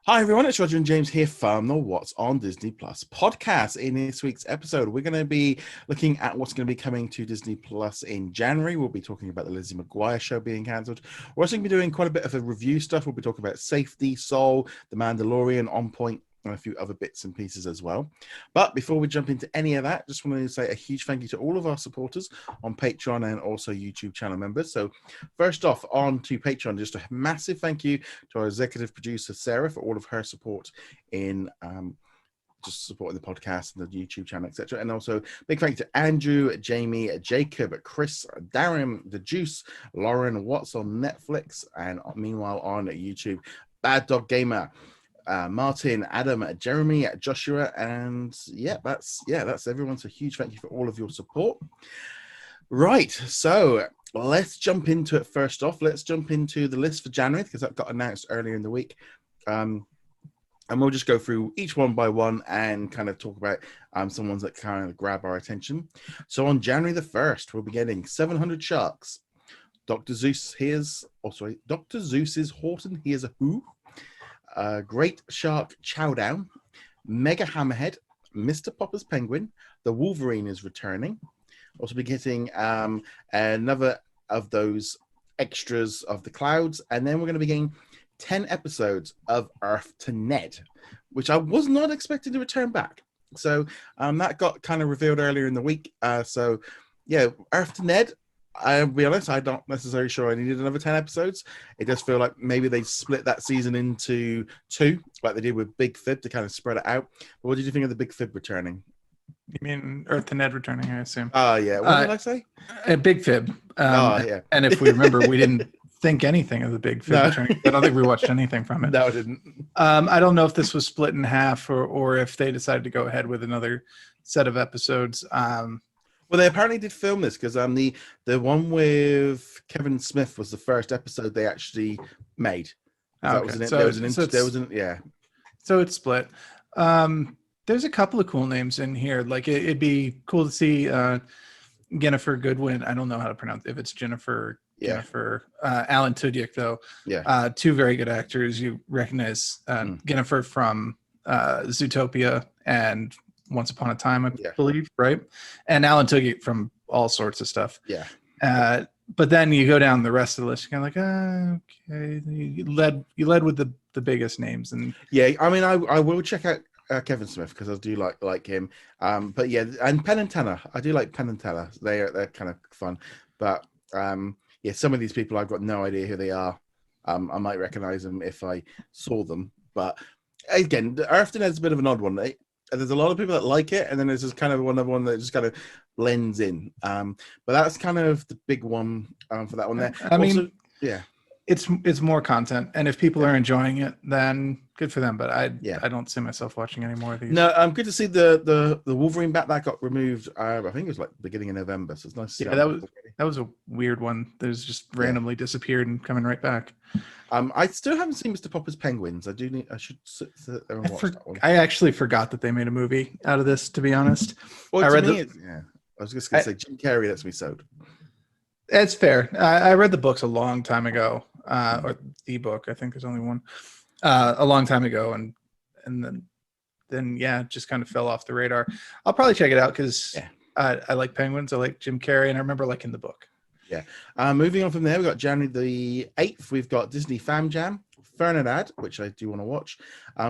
Hi everyone, it's Roger and James here from the What's on Disney Plus podcast. In this week's episode, we're going to be looking at what's going to be coming to Disney Plus in January. We'll be talking about the Lizzie McGuire show being cancelled. We're also going to be doing quite a bit of a review stuff. We'll be talking about Safety, Soul, The Mandalorian, On Point, and a few other bits and pieces as well. But before we jump into any of that, just wanted to say a huge thank you to all of our supporters on Patreon and also YouTube channel members. So first off, on to Patreon, just a massive thank you to our executive producer Sarah for all of her support in just supporting the podcast and the YouTube channel, etc. And also big thank you to Andrew, Jamie, Jacob, Chris, Darren, The Juice, Lauren, What's on Netflix, and meanwhile on YouTube, Bad Dog Gamer, Martin, Adam, Jeremy, Joshua, and that's everyone. So huge thank you for all of your support. Right, so let's jump into it. First off, let's jump into the list for January because that got announced earlier in the week. And we'll just go through each one by one and kind of talk about some ones that kind of grab our attention. So on January the 1st, we'll be getting 700 Sharks, Dr. Zeus's Horton Hears a Who, Great Shark Chowdown, Mega Hammerhead, Mr. Popper's Penguin, The Wolverine is returning. Also be getting another of those extras of the clouds, and then we're going to be getting 10 episodes of Earth to Ned, which I was not expecting to return back. So that got kind of revealed earlier in the week. Earth to Ned, I'll be honest, I'm not necessarily sure I needed another 10 episodes. It does feel like maybe they split that season into two, like they did with Big Fib, to kind of spread it out. But what did you think of the Big Fib returning? You mean Earth to Ned returning, I assume. Yeah. What did I say? A Big Fib. Yeah. And if we remember, we didn't think anything of the Big Fib returning. I don't think we watched anything from it. No, I didn't. I don't know if this was split in half or if they decided to go ahead with another set of episodes. Well, they apparently did film this because the one with Kevin Smith was the first episode they actually made. So it's split. There's a couple of cool names in here. Like it'd be cool to see Jennifer Goodwin. I don't know how to pronounce if it's Jennifer. Yeah. Jennifer. Alan Tudyk, though. Yeah. Two very good actors. You recognize Jennifer from Zootopia and Once Upon a Time, I believe, right? And Alan Tudyk from all sorts of stuff. Yeah. But then you go down the rest of the list, you're kind of like, okay, you led with the biggest names. And yeah, I mean, I will check out Kevin Smith because I do like him. But yeah, and Penn and Teller, I do like Penn and Teller. They're kind of fun. But some of these people I've got no idea who they are. I might recognize them if I saw them. But again, the Earth to Ned's a bit of an odd one. There's a lot of people that like it, and then there's just kind of another one that just kind of blends in. But that's kind of the big one for that one there. I mean, it's more content, and if people are enjoying it, then good for them. But I don't see myself watching any more of these. No, good to see the Wolverine back that got removed. I think it was like beginning of November, so it's nice to see. That was a weird one. There's just randomly disappeared and coming right back. I still haven't seen Mr. Popper's Penguins. I should sit there and watch that one. I actually forgot that they made a movie out of this, to be honest. Well, I was just going to say Jim Carrey lets me sewed. It's fair. I read the books a long time ago, or the book. I think there's only one. A long time ago, and then just kind of fell off the radar. I'll probably check it out because I like penguins. I like Jim Carrey, and I remember liking the book. Yeah. Moving on from there, we've got January the 8th. We've got Disney Fam Jam, Fernandad, which I do want to watch.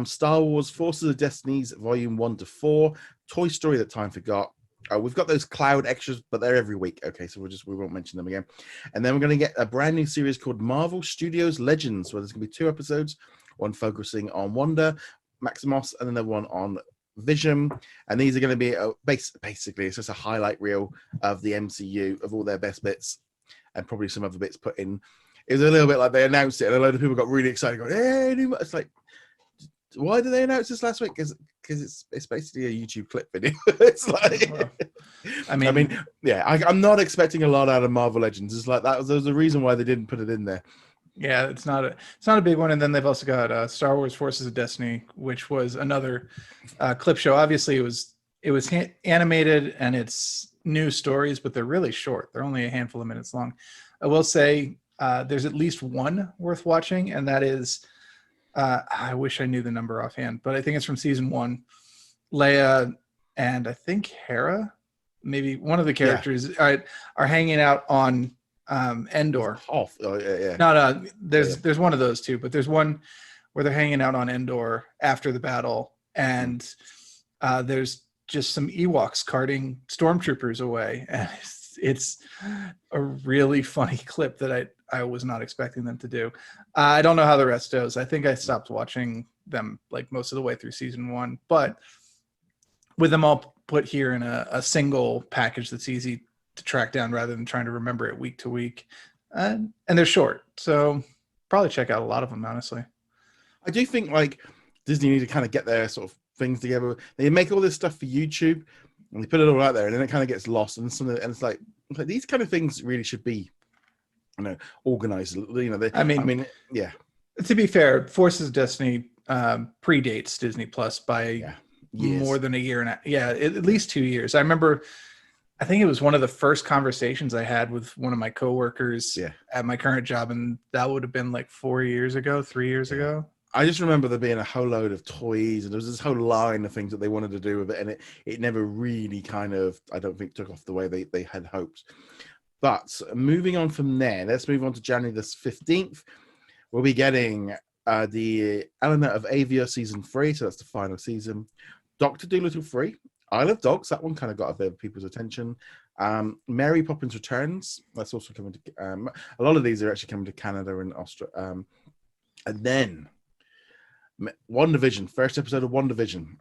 Star Wars Forces of Destinies, Volume 1 to 4. Toy Story That Time Forgot. We've got those cloud extras, but they're every week. Okay, so we won't mention them again. And then we're going to get a brand new series called Marvel Studios Legends, where there's going to be 2 episodes, one focusing on Wanda, Maximoff, and another one on Vision. And these are going to be basically it's just a highlight reel of the MCU of all their best bits and probably some other bits put in. It was a little bit like they announced it and a load of people got really excited going, hey, it's like, why did they announce this last week? Because it's basically a YouTube clip video. It's like, well, I'm not expecting a lot out of Marvel Legends. It's like there's a reason why they didn't put it in there. Yeah, it's not a big one. And then they've also got Star Wars Forces of Destiny, which was another clip show. Obviously, it was animated and it's new stories, but they're really short. They're only a handful of minutes long. I will say there's at least one worth watching, and that is I wish I knew the number offhand, but I think it's from season 1. Leia and I think Hera, maybe one of the characters, are hanging out on Endor. Off. Oh, yeah. No, there's one of those two, but there's one where they're hanging out on Endor after the battle, and there's just some Ewoks carting stormtroopers away, and it's a really funny clip that I was not expecting them to do. I don't know how the rest goes. I think I stopped watching them like most of the way through season 1, but with them all put here in a single package that's easy to track down rather than trying to remember it week to week. And they're short, so probably check out a lot of them, honestly. I do think like Disney need to kind of get their sort of things together. They make all this stuff for YouTube and they put it all out there, and then it kind of gets lost. And it's like these kind of things really should be, organized. I mean, yeah. To be fair, Forces of Destiny predates Disney Plus by more than a year and at least 2 years. I remember. I think it was one of the first conversations I had with one of my coworkers at my current job, and that would have been like 3 years ago. I just remember there being a whole load of toys, and there was this whole line of things that they wanted to do with it, and it never really kind of, I don't think, took off the way they had hoped. But moving on from there, let's move on to January the 15th. We'll be getting the Eleanor of Avia season 3, so that's the final season. Dr. Dolittle 3. Isle of Dogs, that one kind of got a bit of people's attention. Mary Poppins Returns, that's also coming to a lot of these are actually coming to Canada and Australia. And then WandaVision, first episode of WandaVision.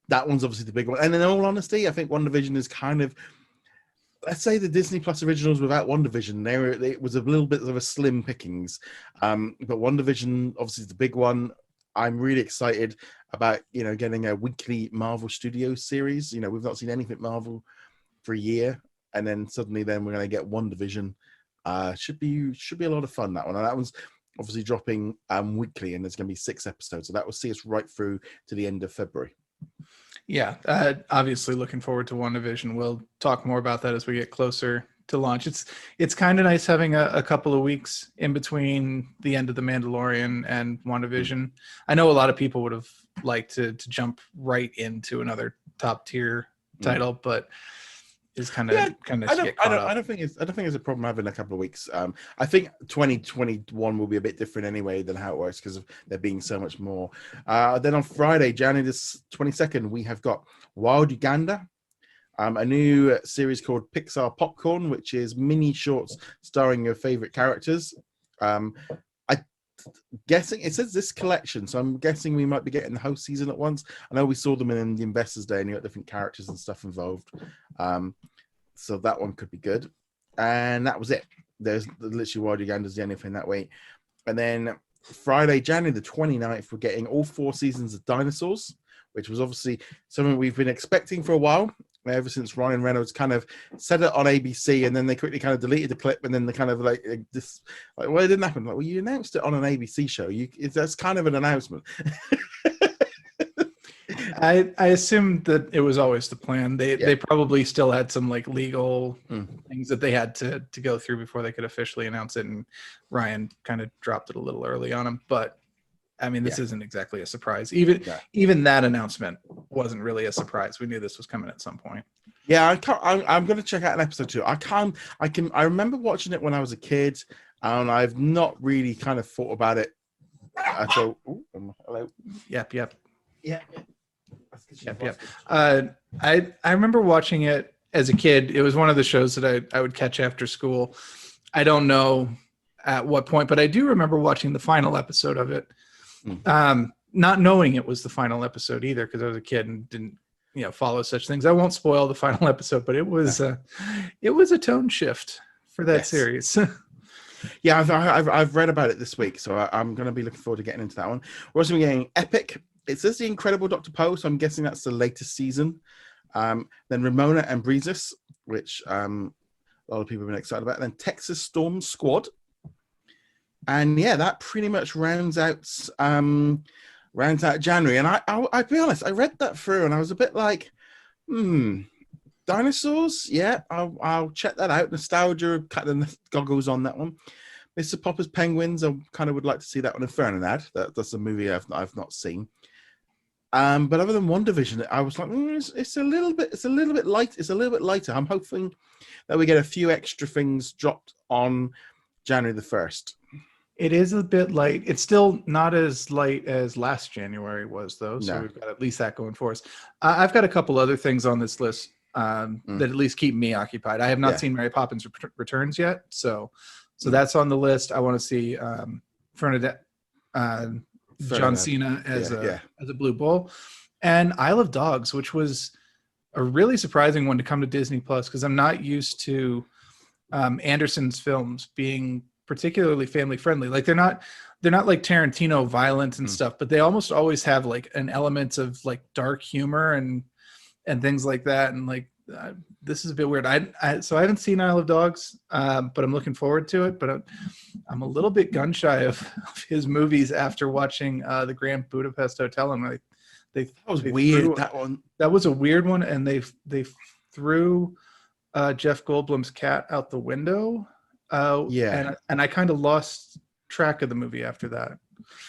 That one's obviously the big one. And in all honesty, I think WandaVision is kind of, let's say the Disney Plus originals without WandaVision, it was a little bit of a slim pickings. But WandaVision obviously is the big one. I'm really excited about, getting a weekly Marvel Studios series. We've not seen anything Marvel for a year, and then suddenly we're going to get WandaVision. Should be a lot of fun, that one. And that one's obviously dropping weekly, and there's going to be 6 episodes. So that will see us right through to the end of February. Yeah, obviously looking forward to WandaVision. We'll talk more about that as we get closer to launch. It's kind of nice having a couple of weeks in between the end of The Mandalorian and WandaVision. I know a lot of people would have liked to jump right into another top tier title, but is kind of I don't think it's a problem having a couple of weeks. I think 2021 will be a bit different anyway than how it works because of there being so much more. Then on Friday, January the 22nd, we have got Wild Uganda. A new series called Pixar Popcorn, which is mini shorts starring your favorite characters. I'm guessing it says this collection, so I'm guessing we might be getting the whole season at once. I know we saw them in the Investors Day, and you got different characters and stuff involved. So that one could be good. And that was it. There's literally Wild Uganda's the only thing that way. And then Friday, January the 29th, we're getting all 4 seasons of Dinosaurs, which was obviously something we've been expecting for a while. Ever since Ryan Reynolds kind of said it on ABC, and then they quickly kind of deleted the clip, and then they kind of well, it didn't happen. Like, well, you announced it on an ABC show. That's kind of an announcement. I assumed that it was always the plan. They probably still had some like legal things that they had to go through before they could officially announce it, and Ryan kind of dropped it a little early on him. But I mean, this isn't exactly a surprise. Even that announcement wasn't really a surprise. We knew this was coming at some point. Yeah, I'm going to check out an episode 2. I remember watching it when I was a kid, and I've not really kind of thought about it at all. Ooh, hello. Yep. Yeah. I remember watching it as a kid. It was one of the shows that I would catch after school. I don't know at what point, but I do remember watching the final episode of it. Not knowing it was the final episode either, because I was a kid and didn't follow such things. I won't spoil the final episode, but it was a tone shift for that series. Yeah, I've read about it this week, so I'm going to be looking forward to getting into that one. We're also getting Epic. It says The Incredible Dr. Poe, so I'm guessing that's the latest season. Then Ramona and Breezes, which a lot of people have been excited about. Then Texas Storm Squad. And yeah, that pretty much rounds out January. And I'll be honest, I read that through and I was a bit like, dinosaurs? Yeah, I'll check that out. Nostalgia, cut the goggles on that one. Mr. Popper's Penguins, I kind of would like to see that one. Infernad, that's a movie I've not seen. But other than WandaVision, I was like, it's a little bit light. It's a little bit lighter. I'm hoping that we get a few extra things dropped on January the 1st. It is a bit light. It's still not as light as last January was, though. So we've got at least that going for us. I've got a couple other things on this list that at least keep me occupied. I have not seen Mary Poppins Returns yet, so that's on the list. I want to see Bernadette, John Cena as a Blue Bull, and Isle of Dogs, which was a really surprising one to come to Disney Plus because I'm not used to Anderson's films being particularly family friendly. Like they're not like Tarantino violent and stuff, but they almost always have like an element of like dark humor and things like that. And like this is a bit weird. So I haven't seen Isle of Dogs, but I'm looking forward to it. But I'm a little bit gun shy of his movies after watching the Grand Budapest Hotel. And that was weird. That was a weird one, and they threw Jeff Goldblum's cat out the window. And I kind of lost track of the movie after that.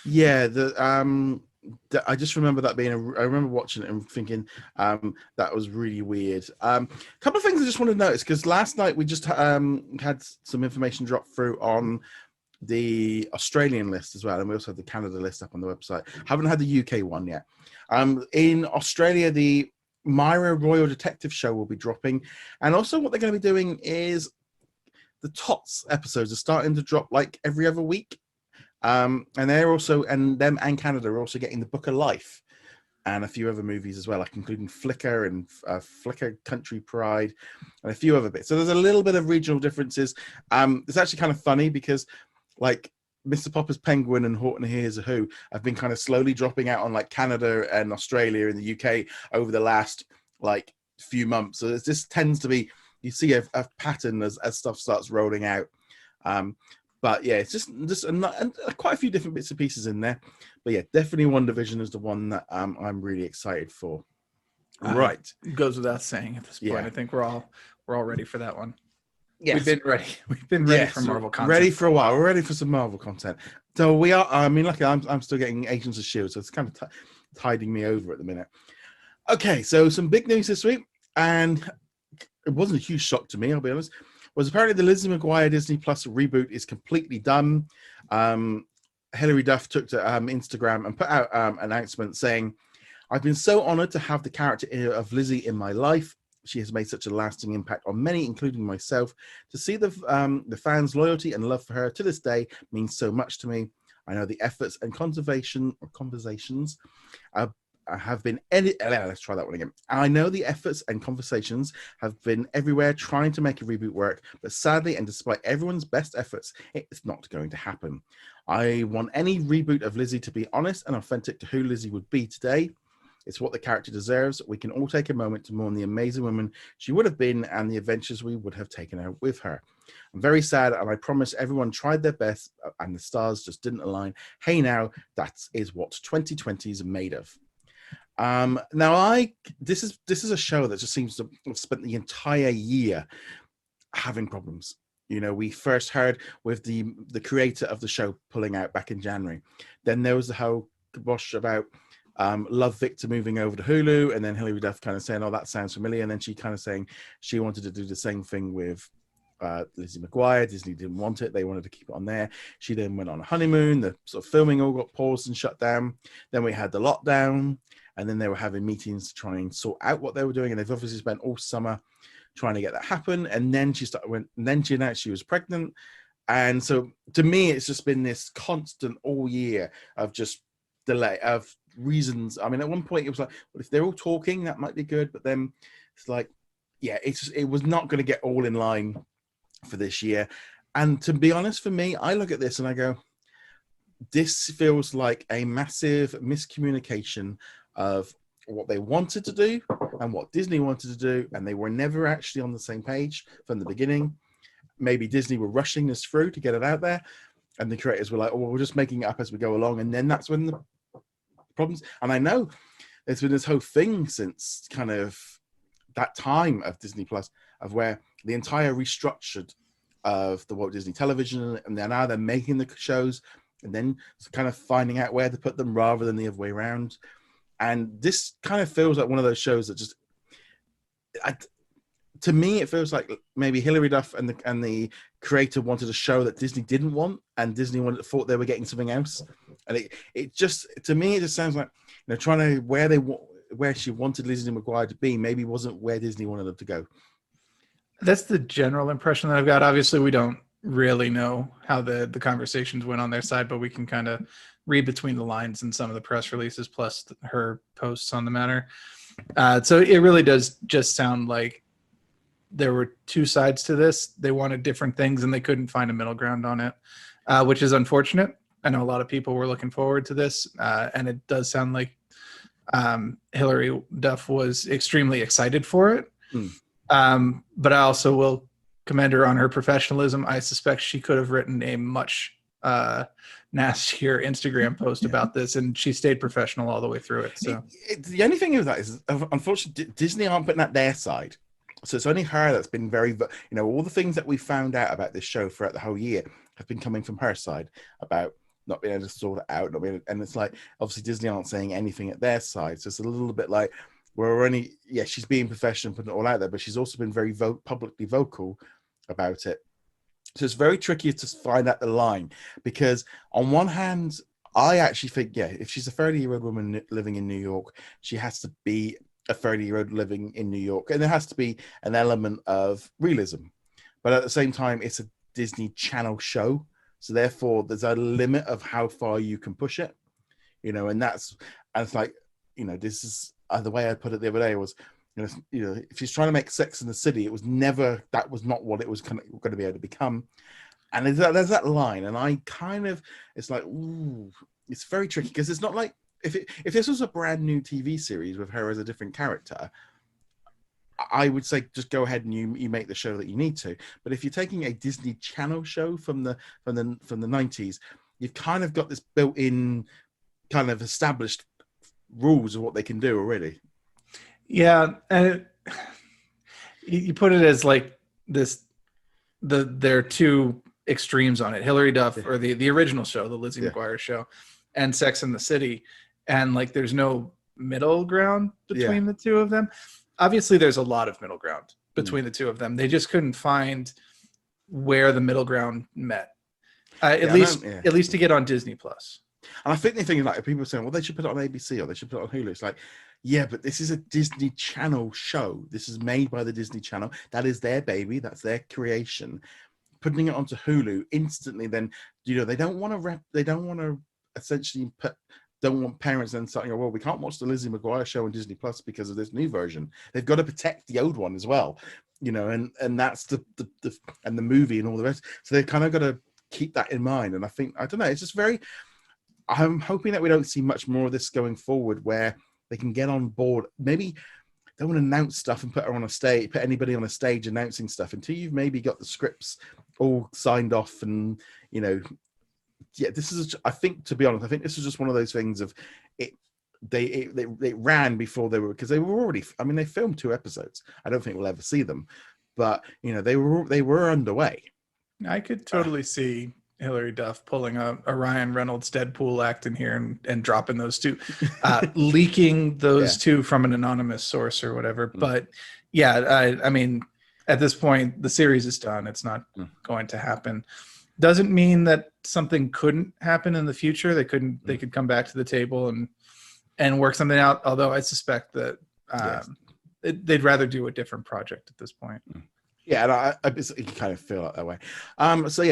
Yeah, I just remember that being. I remember watching it and thinking that was really weird. A couple of things I just wanted to notice because last night we just had some information drop through on the Australian list as well, and we also have the Canada list up on the website. Haven't had the UK one yet. In Australia, the Myra Royal Detective Show will be dropping, and also what they're going to be doing is the TOTS episodes are starting to drop like every other week. And they're also, and them and Canada are also getting the Book of Life and a few other movies as well, like including Flicker and Flicker Country Pride and a few other bits. So there's a little bit of regional differences. It's actually kind of funny because like Mr. Popper's Penguin and Horton Hears a Who have been kind of slowly dropping out on like Canada and Australia and the UK over the last like few months. So this tends to be, you see a pattern as stuff starts rolling out. But yeah, it's just quite a few different bits and pieces in there. But yeah, definitely WandaVision is the one that I'm really excited for. Right. Goes without saying at this point. Yeah. I think we're all ready for that one. Yes. We've been ready. We've been ready for Marvel content. Ready for a while. We're ready for some Marvel content. So we are. I mean, luckily, I'm still getting Agents of S.H.I.E.L.D., so it's kind of tiding me over at the minute. Okay, so some big news this week, and it wasn't a huge shock to me, I'll be honest, was apparently the Lizzie McGuire Disney Plus reboot is completely done. Hilary Duff took to Instagram and put out an announcement saying, "I've been so honored to have the character of Lizzie in my life. She has made such a lasting impact on many, including myself. To see the fans' loyalty and love for her to this day means so much to me. I know the efforts and conversations have been let's try that one again. I know the efforts and conversations have been everywhere trying to make a reboot work, but sadly, and despite everyone's best efforts, it's not going to happen. I want any reboot of Lizzie to be honest and authentic to who Lizzie would be today. It's what the character deserves. We can all take a moment to mourn the amazing woman she would have been and the adventures we would have taken her with her. I'm very sad, and I promise everyone tried their best and the stars just didn't align. Hey now, that is what 2020 is made of." Now this is a show that just seems to have spent the entire year having problems. You know, we first heard with the creator of the show pulling out back in January. Then there was the whole kibosh about Love Victor moving over to Hulu, and then Hilary Duff kind of saying, "Oh, that sounds familiar," and then she kind of saying she wanted to do the same thing with Lizzie McGuire. Disney didn't want it. They wanted to keep it on there. She then went on a honeymoon. The sort of filming all got paused and shut down. Then we had the lockdown, and then they were having meetings to try and sort out what they were doing, and they've obviously spent all summer trying to get that happen. And then she announced she was pregnant, and so to me, it's just been this constant all year of just delay of reasons. I mean, at one point it was like, well, if they're all talking, that might be good, but then it's like, yeah, it was not going to get all in line for this year. And to be honest, for me, I look at this and I go, this feels like a massive miscommunication of what they wanted to do and what Disney wanted to do, and they were never actually on the same page from the beginning. Maybe Disney were rushing this through to get it out there, and the creators were like, "Oh, well, we're just making it up as we go along," and then that's when the problems. And I know there's been this whole thing since kind of that time of Disney Plus of where the entire restructured of the Walt Disney Television, and now they're making the shows and then kind of finding out where to put them rather than the other way around. And this kind of feels like one of those shows that just, to me, it feels like maybe Hilary Duff and the creator wanted a show that Disney didn't want, and Disney thought they were getting something else. And it just, to me, it just sounds like, trying to where she wanted Lizzie McGuire to be maybe wasn't where Disney wanted them to go. That's the general impression that I've got. Obviously, we don't really know how the conversations went on their side, but we can kind of read between the lines in some of the press releases plus her posts on the matter. So it really does just sound like there were two sides to this. They wanted different things and they couldn't find a middle ground on it, which is unfortunate. I know a lot of people were looking forward to this, and it does sound like Hilary Duff was extremely excited for it. But I also will commend her on her professionalism. I suspect she could have written a much nastier Instagram post about this, and she stayed professional all the way through it. So the only thing with that is, unfortunately, Disney aren't putting that their side. So it's only her that's been very, all the things that we found out about this show throughout the whole year have been coming from her side about not being able to sort it out, and it's like, obviously Disney aren't saying anything at their side. So it's a little bit like, we're only, she's being professional, putting it all out there, but she's also been very publicly vocal about it. So it's very tricky to find out the line, because on one hand, I actually think, if she's a 30-year-old woman living in New York, she has to be a 30-year-old living in New York, and there has to be an element of realism. But at the same time, it's a Disney Channel show, so therefore there's a limit of how far you can push it, and it's like, this is the way I put it the other day was, if she's trying to make Sex in the City, that was not what it was going to be able to become. And there's that line, and I kind of, it's like, ooh, it's very tricky, because it's not like, if this was a brand new TV series with her as a different character, I would say just go ahead and you make the show that you need to. But if you're taking a Disney Channel show from the 90s, you've kind of got this built-in kind of established rules of what they can do already. Yeah, and you put it as like this, there are two extremes on it: Hilary Duff, or the original show, the Lizzie McGuire show, and Sex in the City, and like there's no middle ground between the two of them. Obviously, there's a lot of middle ground between the two of them. They just couldn't find where the middle ground met. At least to get on Disney Plus. And I think the thing is, like, people are saying, well, they should put it on ABC or they should put it on Hulu. It's like, yeah, but this is a Disney Channel show. This is made by the Disney Channel. That is their baby. That's their creation. Putting it onto Hulu instantly, then, they don't want to essentially don't want parents then starting, well, we can't watch the Lizzie McGuire show on Disney Plus because of this new version. They've got to protect the old one as well, and that's the and the movie and all the rest. So they've kind of got to keep that in mind. And I think, I don't know, it's just I'm hoping that we don't see much more of this going forward, where they can get on board. Maybe they want to announce stuff and put anybody on a stage announcing stuff until you've maybe got the scripts all signed off. And, this is, I think, to be honest, I think this is just one of those things of it. They ran before they were, because they were already, they filmed 2 episodes. I don't think we'll ever see them, but they were underway. I could totally see Hilary Duff pulling a Ryan Reynolds Deadpool act in here and dropping those two, leaking those two from an anonymous source or whatever. But at this point, the series is done. It's not going to happen. Doesn't mean that something couldn't happen in the future. They could come back to the table and work something out. Although I suspect that they'd rather do a different project at this point. Yeah, and I basically kind of feel like that way. So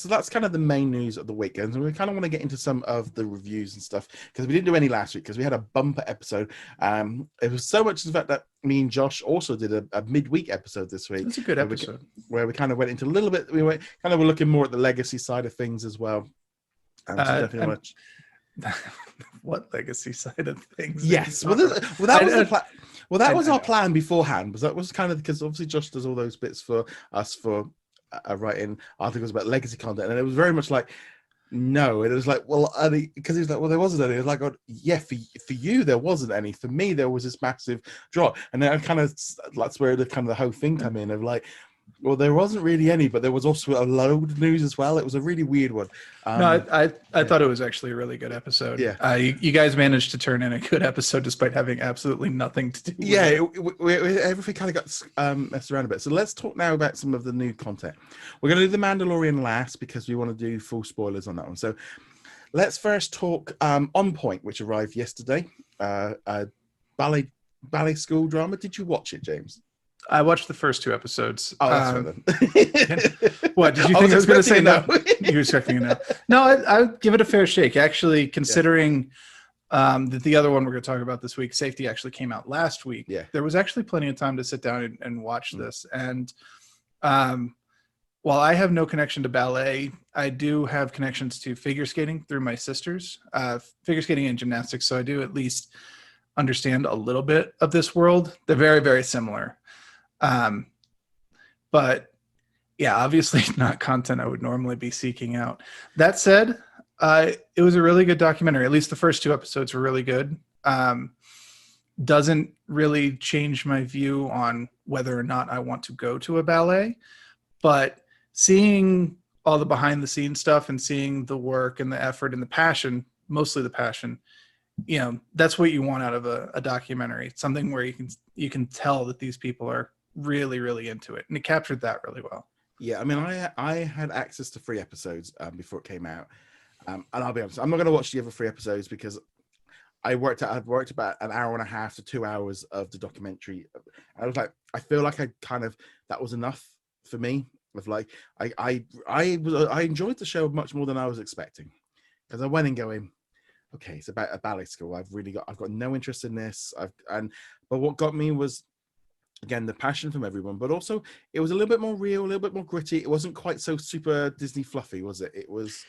that's kind of the main news of the weekend, and we kind of want to get into some of the reviews and stuff, because we didn't do any last week because we had a bumper episode. It was so much in fact that me and Josh also did a midweek episode this week. That's a good episode where we kind of went into a little bit. We were looking more at the legacy side of things as well. What legacy side of things? Yes, that was the plan. Well, that was our plan beforehand, because that was kind of, because obviously Josh does all those bits for us for writing articles about legacy content, and it was very much like, no, and it was like, well, because he was like, well, there wasn't any. It was like, oh, yeah, for you there wasn't any. For me, there was this massive drop, and then I kind of, that's where the whole thing come in of like, Well, there wasn't really any, but there was also a load of news as well. It was a really weird one. No, I thought it was actually a really good episode. Yeah. You guys managed to turn in a good episode despite having absolutely nothing to do with Yeah, it. everything kind of got messed around a bit. So let's talk now about some of the new content. We're going to do the Mandalorian last because we want to do full spoilers on that one. So let's first talk On Point, which arrived yesterday. Ballet school drama. Did you watch it, James? I watched the first 2 episodes. Oh, that's right then. What did you think I was going to say? No, you were expecting it now. No, I would give it a fair shake. Actually, considering that the other one we're going to talk about this week, Safety, actually came out last week. Yeah, there was actually plenty of time to sit down and watch this. And while I have no connection to ballet, I do have connections to figure skating through my sisters, figure skating and gymnastics. So I do at least understand a little bit of this world. They're very, very similar. But yeah, obviously not content I would normally be seeking out. That said, it was a really good documentary. At least the first 2 episodes were really good. Doesn't really change my view on whether or not I want to go to a ballet, but seeing all the behind the scenes stuff and seeing the work and the effort and the passion, mostly the passion, that's what you want out of a documentary. It's something where you can tell that these people are really, really into it, and it captured that really well. Yeah, I mean, I had access to 3 episodes before it came out, and I'll be honest, I'm not going to watch the other 3 episodes because I've worked about an hour and a half to 2 hours of the documentary. I was like, I feel like that was enough for me. Of like, I enjoyed the show much more than I was expecting, because I went in going, okay, it's about a ballet school. I've got no interest in this. But what got me was, again, the passion from everyone, but also it was a little bit more real, a little bit more gritty. It wasn't quite so super Disney fluffy, was it? It was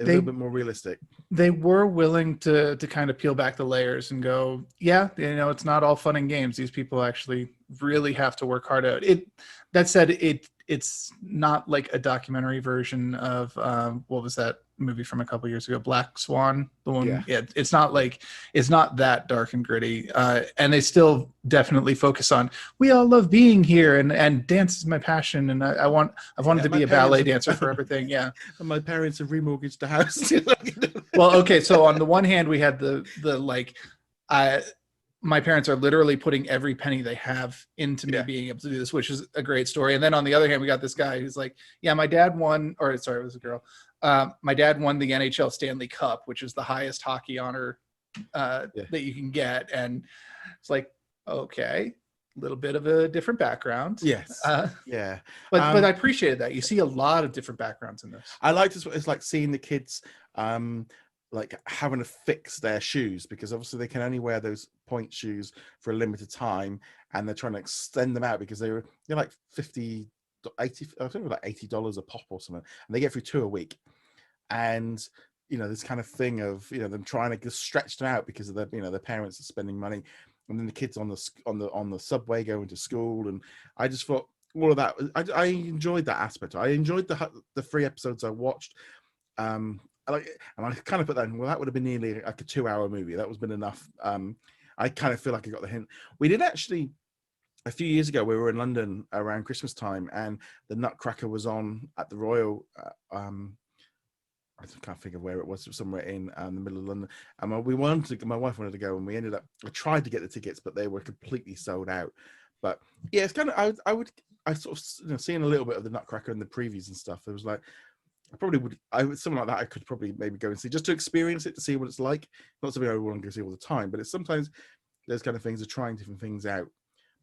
a little bit more realistic. They were willing to kind of peel back the layers and go, yeah, it's not all fun and games. These people actually really have to work hard at it. That said, it's not like a documentary version of what was that movie from a couple years ago, Black Swan, the one. Yeah, it's not that dark and gritty, and they still definitely focus on, we all love being here, and dance is my passion, and I wanted to be a ballet dancer for everything. Yeah, and my parents have remortgaged the house. Well, okay, so on the one hand we had the like, my parents are literally putting every penny they have into me being able to do this, which is a great story. And then on the other hand, we got this guy who's like, yeah, my dad won, or sorry, it was a girl. My dad won the NHL Stanley Cup, which is the highest hockey honor that you can get. And it's like, okay, a little bit of a different background. Yes. But I appreciated that. You see a lot of different backgrounds in this. I liked this. It's like seeing the kids like having to fix their shoes, because obviously they can only wear those Pointe shoes for a limited time, and they're trying to extend them out because they're like 50, 80, I think like $80 a pop or something, and they get through 2 a week. And this kind of thing of them trying to just stretch them out because of their parents are spending money, and then the kids on the subway going to school. And I just thought all of that, I enjoyed that aspect. I enjoyed the 3 episodes I watched. And I kind of put that in, well, that would have been nearly like a 2-hour movie. That would have been enough. I kind of feel like I got the hint. We did actually, a few years ago, we were in London around Christmas time, and the Nutcracker was on at the Royal. I can't think of where it was. It was somewhere in the middle of London. And my wife wanted to go, and we ended up, I tried to get the tickets, but they were completely sold out. But yeah, it's kind of, I sort of, seeing a little bit of the Nutcracker in the previews and stuff, it was like, something like that I could probably maybe go and see, just to experience it, to see what it's like. Not something I want to go see all the time, but it's sometimes those kind of things are trying different things out.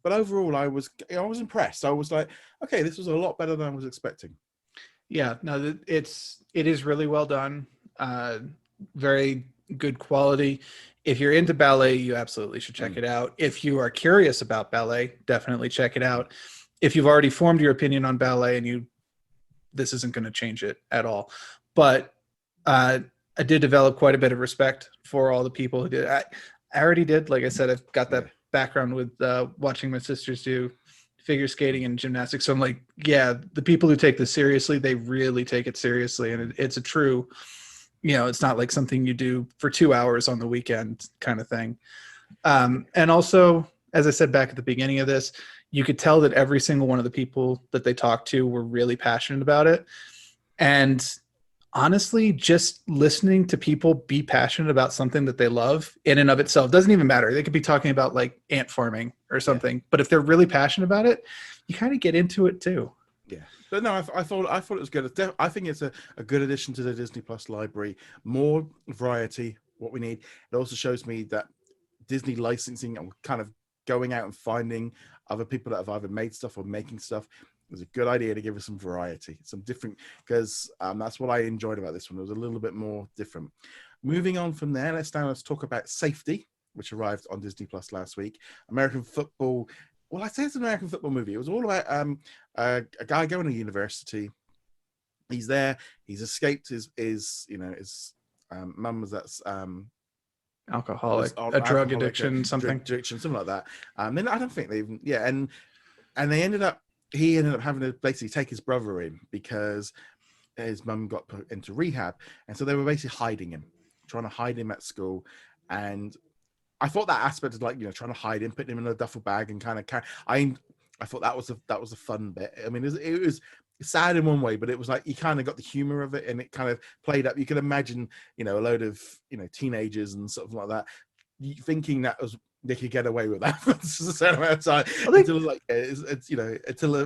But overall, I was impressed. I was like, okay, this was a lot better than I was expecting. Yeah, no, it is really well done. Very good quality. If you're into ballet, you absolutely should check it out. If you are curious about ballet, definitely check it out. If you've already formed your opinion on ballet and this isn't going to change it at all. But I did develop quite a bit of respect for all the people who did. I already did. Like I said, I've got that background with watching my sisters do figure skating and gymnastics. So I'm like, yeah, the people who take this seriously, they really take it seriously. And it's a true, it's not like something you do for 2 hours on the weekend kind of thing. And also, as I said back at the beginning of this, you could tell that every single one of the people that they talked to were really passionate about it. And honestly, just listening to people be passionate about something that they love in and of itself doesn't even matter. They could be talking about like ant farming or something, but if they're really passionate about it, you kind of get into it too. Yeah, but no, I thought it was good. I think it's a good addition to the Disney Plus library. More variety, what we need. It also shows me that Disney licensing and kind of going out and finding other people that have either made stuff or making stuff is a good idea to give us some variety, some different, because that's what I enjoyed about this one. It was a little bit more different. Moving on from there, let's talk about Safety, which arrived on Disney Plus last week. American football. Well, I say it's an American football movie. It was all about a guy going to university. He's there. He's escaped his mum was that's alcoholic, a drug addiction, something like that. Then I don't think they even and he ended up having to basically take his brother in because his mum got put into rehab, and so they were basically hiding him, trying to hide him at school. And I thought that aspect of like, trying to hide him, putting him in a duffel bag and kind of carry. I thought that was a fun bit. I mean, it was sad in one way, but it was like you kind of got the humor of it, and it kind of played up. You could imagine, a load of teenagers and sort of like that, thinking that they could get away with that for a certain amount of time until a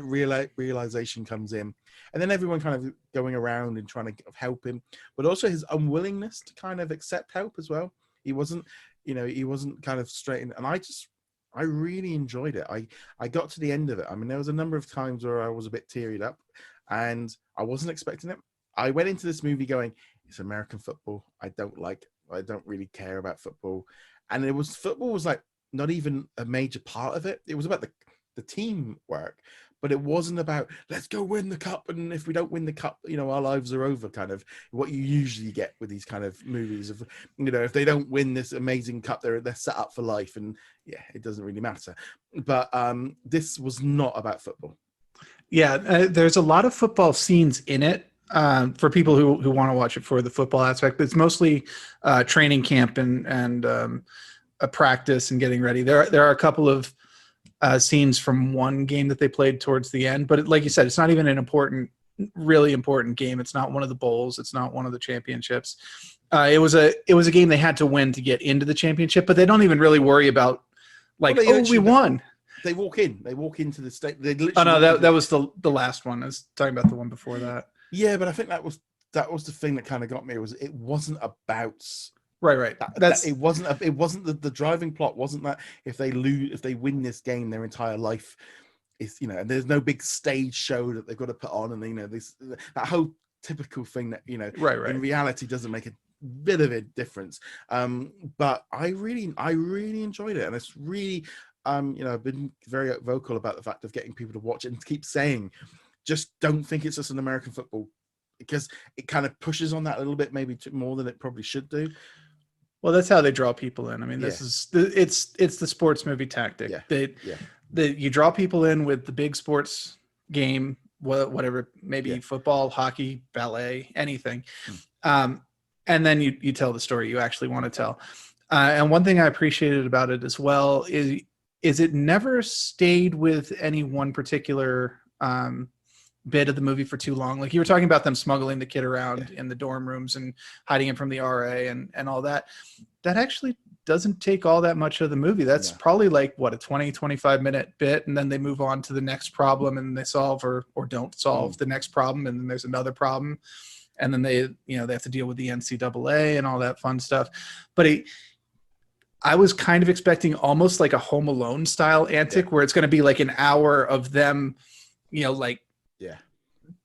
realization comes in, and then everyone kind of going around and trying to help him, but also his unwillingness to kind of accept help as well. He wasn't kind of straight in, and I really enjoyed it. I got to the end of it. I mean, there was a number of times where I was a bit teared up, and I wasn't expecting it. I went into this movie going, it's American football. I don't really care about football. And football was like not even a major part of it. It was about the teamwork, but it wasn't about let's go win the cup, and if we don't win the cup, our lives are over, kind of what you usually get with these kind of movies of, if they don't win this amazing cup, they're set up for life, and it doesn't really matter. But this was not about football. There's a lot of football scenes in it. For people who want to watch it for the football aspect, it's mostly training camp and a practice and getting ready. There are a couple of scenes from one game that they played towards the end, but like you said, it's not even an really important game. It's not one of the bowls. It's not one of the championships. It was a game they had to win to get into the championship, but they don't even really worry about we won. They walk into the state. That was the last one. I was talking about the one before that. Yeah, but I think that was the thing that kind of got me. It wasn't about right. It wasn't the driving plot. Wasn't that if they win this game, their entire life is and there's no big stage show that they've got to put on, and that whole typical thing that right. in reality doesn't make a bit of a difference. But I really enjoyed it, and it's really I've been very vocal about the fact of getting people to watch it and keep saying, just don't think it's just an American football, because it kind of pushes on that a little bit, maybe more than it probably should do. Well, that's how they draw people in. I mean, it's the sports movie tactic. You draw people in with the big sports game, whatever, maybe football, hockey, ballet, anything. And then you tell the story you actually want to tell. And one thing I appreciated about it as well is it never stayed with any one particular bit of the movie for too long. Like you were talking about them smuggling the kid around in the dorm rooms and hiding him from the RA and all that. That actually doesn't take all that much of the movie. That's probably like a 25 minute bit. And then they move on to the next problem, and they solve or don't solve the next problem. And then there's another problem. And then they have to deal with the NCAA and all that fun stuff. But I was kind of expecting almost like a Home Alone style antic where it's going to be like an hour of them,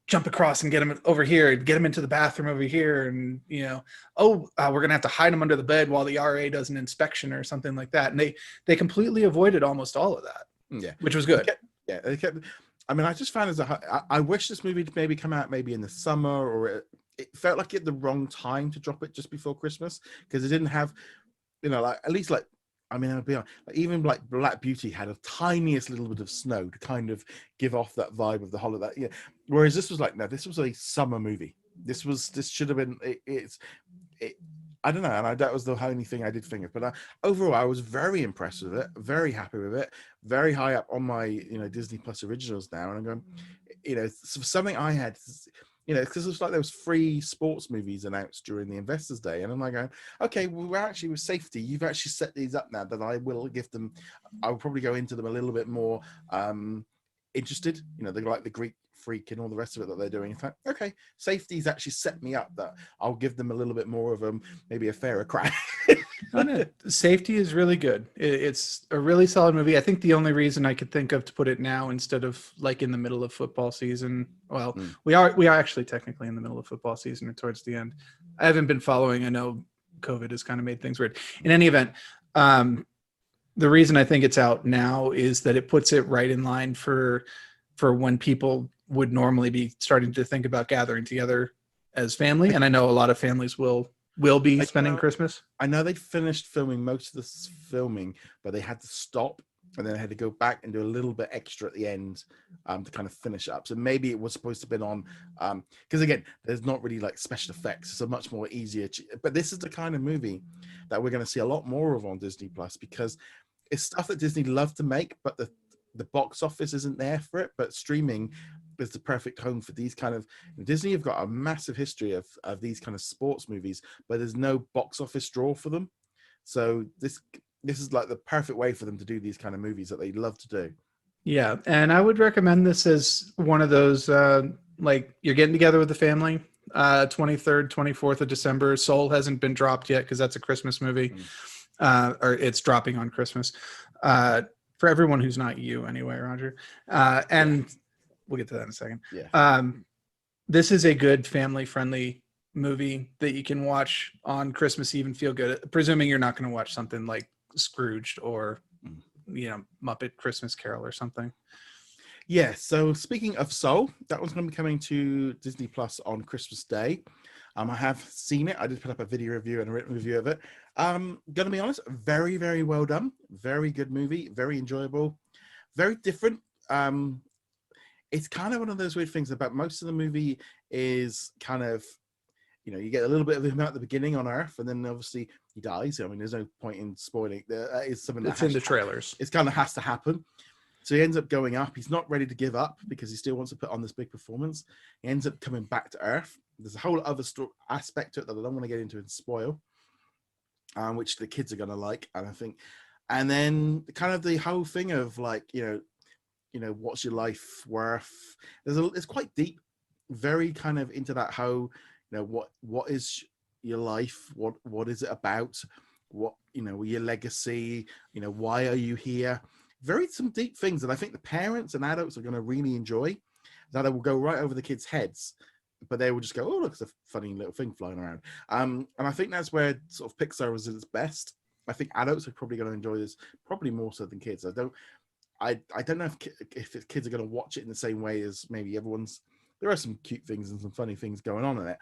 jump across and get him over here, get him into the bathroom over here. And, we're going to have to hide him under the bed while the RA does an inspection or something like that. And they completely avoided almost all of that, which was good. They kept, I just found I wish this movie would maybe come out maybe in the summer, or it felt like at the wrong time to drop it just before Christmas, because it didn't have, at least I'll be honest, even Black Beauty had a tiniest little bit of snow to kind of give off that vibe of the holiday. Whereas this was no, this was a summer movie. This should have been I don't know, and that was the only thing I did think of. But overall, I was very impressed with it, very happy with it, very high up on my Disney Plus originals now. And I'm going, something I had, because it's like there was 3 sports movies announced during the Investors Day, and I'm like going, okay, well, we're actually with safety. You've actually set these up now that I will give them. I will probably go into them a little bit more interested. They're like the Greek Freak and all the rest of it that they're doing. In fact, okay, safety's actually set me up that I'll give them a little bit more of maybe a fairer crack. Oh, no. Safety is really good. It's a really solid movie. I think the only reason I could think of to put it now instead of like in the middle of football season. Well, we are actually technically in the middle of football season or towards the end. I haven't been following. I know COVID has kind of made things weird. In any event, the reason I think it's out now is that it puts it right in line for when people would normally be starting to think about gathering together as family. And I know a lot of families will be spending Christmas. I know they finished filming most of this filming, but they had to stop and then they had to go back and do a little bit extra at the end to kind of finish up. So maybe it was supposed to have been on, because again, there's not really like special effects. It's a much more easier, but this is the kind of movie that we're going to see a lot more of on Disney Plus, because it's stuff that Disney love to make, but the box office isn't there for it. But streaming is the perfect home for these kind of. Disney have got a massive history of these kind of sports movies, but there's no box office draw for them. So this is like the perfect way for them to do these kind of movies that they love to do. Yeah, and I would recommend this as one of those like you're getting together with the family. 23rd, 24th of December. Soul hasn't been dropped yet because that's a Christmas movie, or it's dropping on Christmas. For everyone who's not you, anyway, Roger. And we'll get to that in a second. Yeah. This is a good family-friendly movie that you can watch on Christmas Eve and feel good, presuming you're not going to watch something like Scrooged or Muppet Christmas Carol or something. Yeah, so speaking of Soul, that one's going to be coming to Disney Plus on Christmas Day. I have seen it. I did put up a video review and a written review of it. Going to be honest, very, very well done. Very good movie. Very enjoyable. Very different. It's kind of one of those weird things about most of the movie is kind of, you get a little bit of him at the beginning on Earth, and then obviously he dies. I mean, there's no point in spoiling. That is something that's in the trailers. It kind of has to happen. So he ends up going up. He's not ready to give up because he still wants to put on this big performance. He ends up coming back to Earth. There's a whole other aspect to it that I don't want to get into and spoil, which the kids are going to like. And I think, and then kind of the whole thing of like, what's your life worth? It's quite deep, very kind of into that whole, what is your life? What is it about? What, your legacy? Why are you here? Some deep things that I think the parents and adults are going to really enjoy, that will go right over the kids' heads, but they will just go, oh, look, it's a funny little thing flying around. And I think that's where sort of Pixar was at its best. I think adults are probably going to enjoy this, probably more so than kids. I don't know if kids are going to watch it in the same way as maybe everyone's. There are some cute things and some funny things going on in it,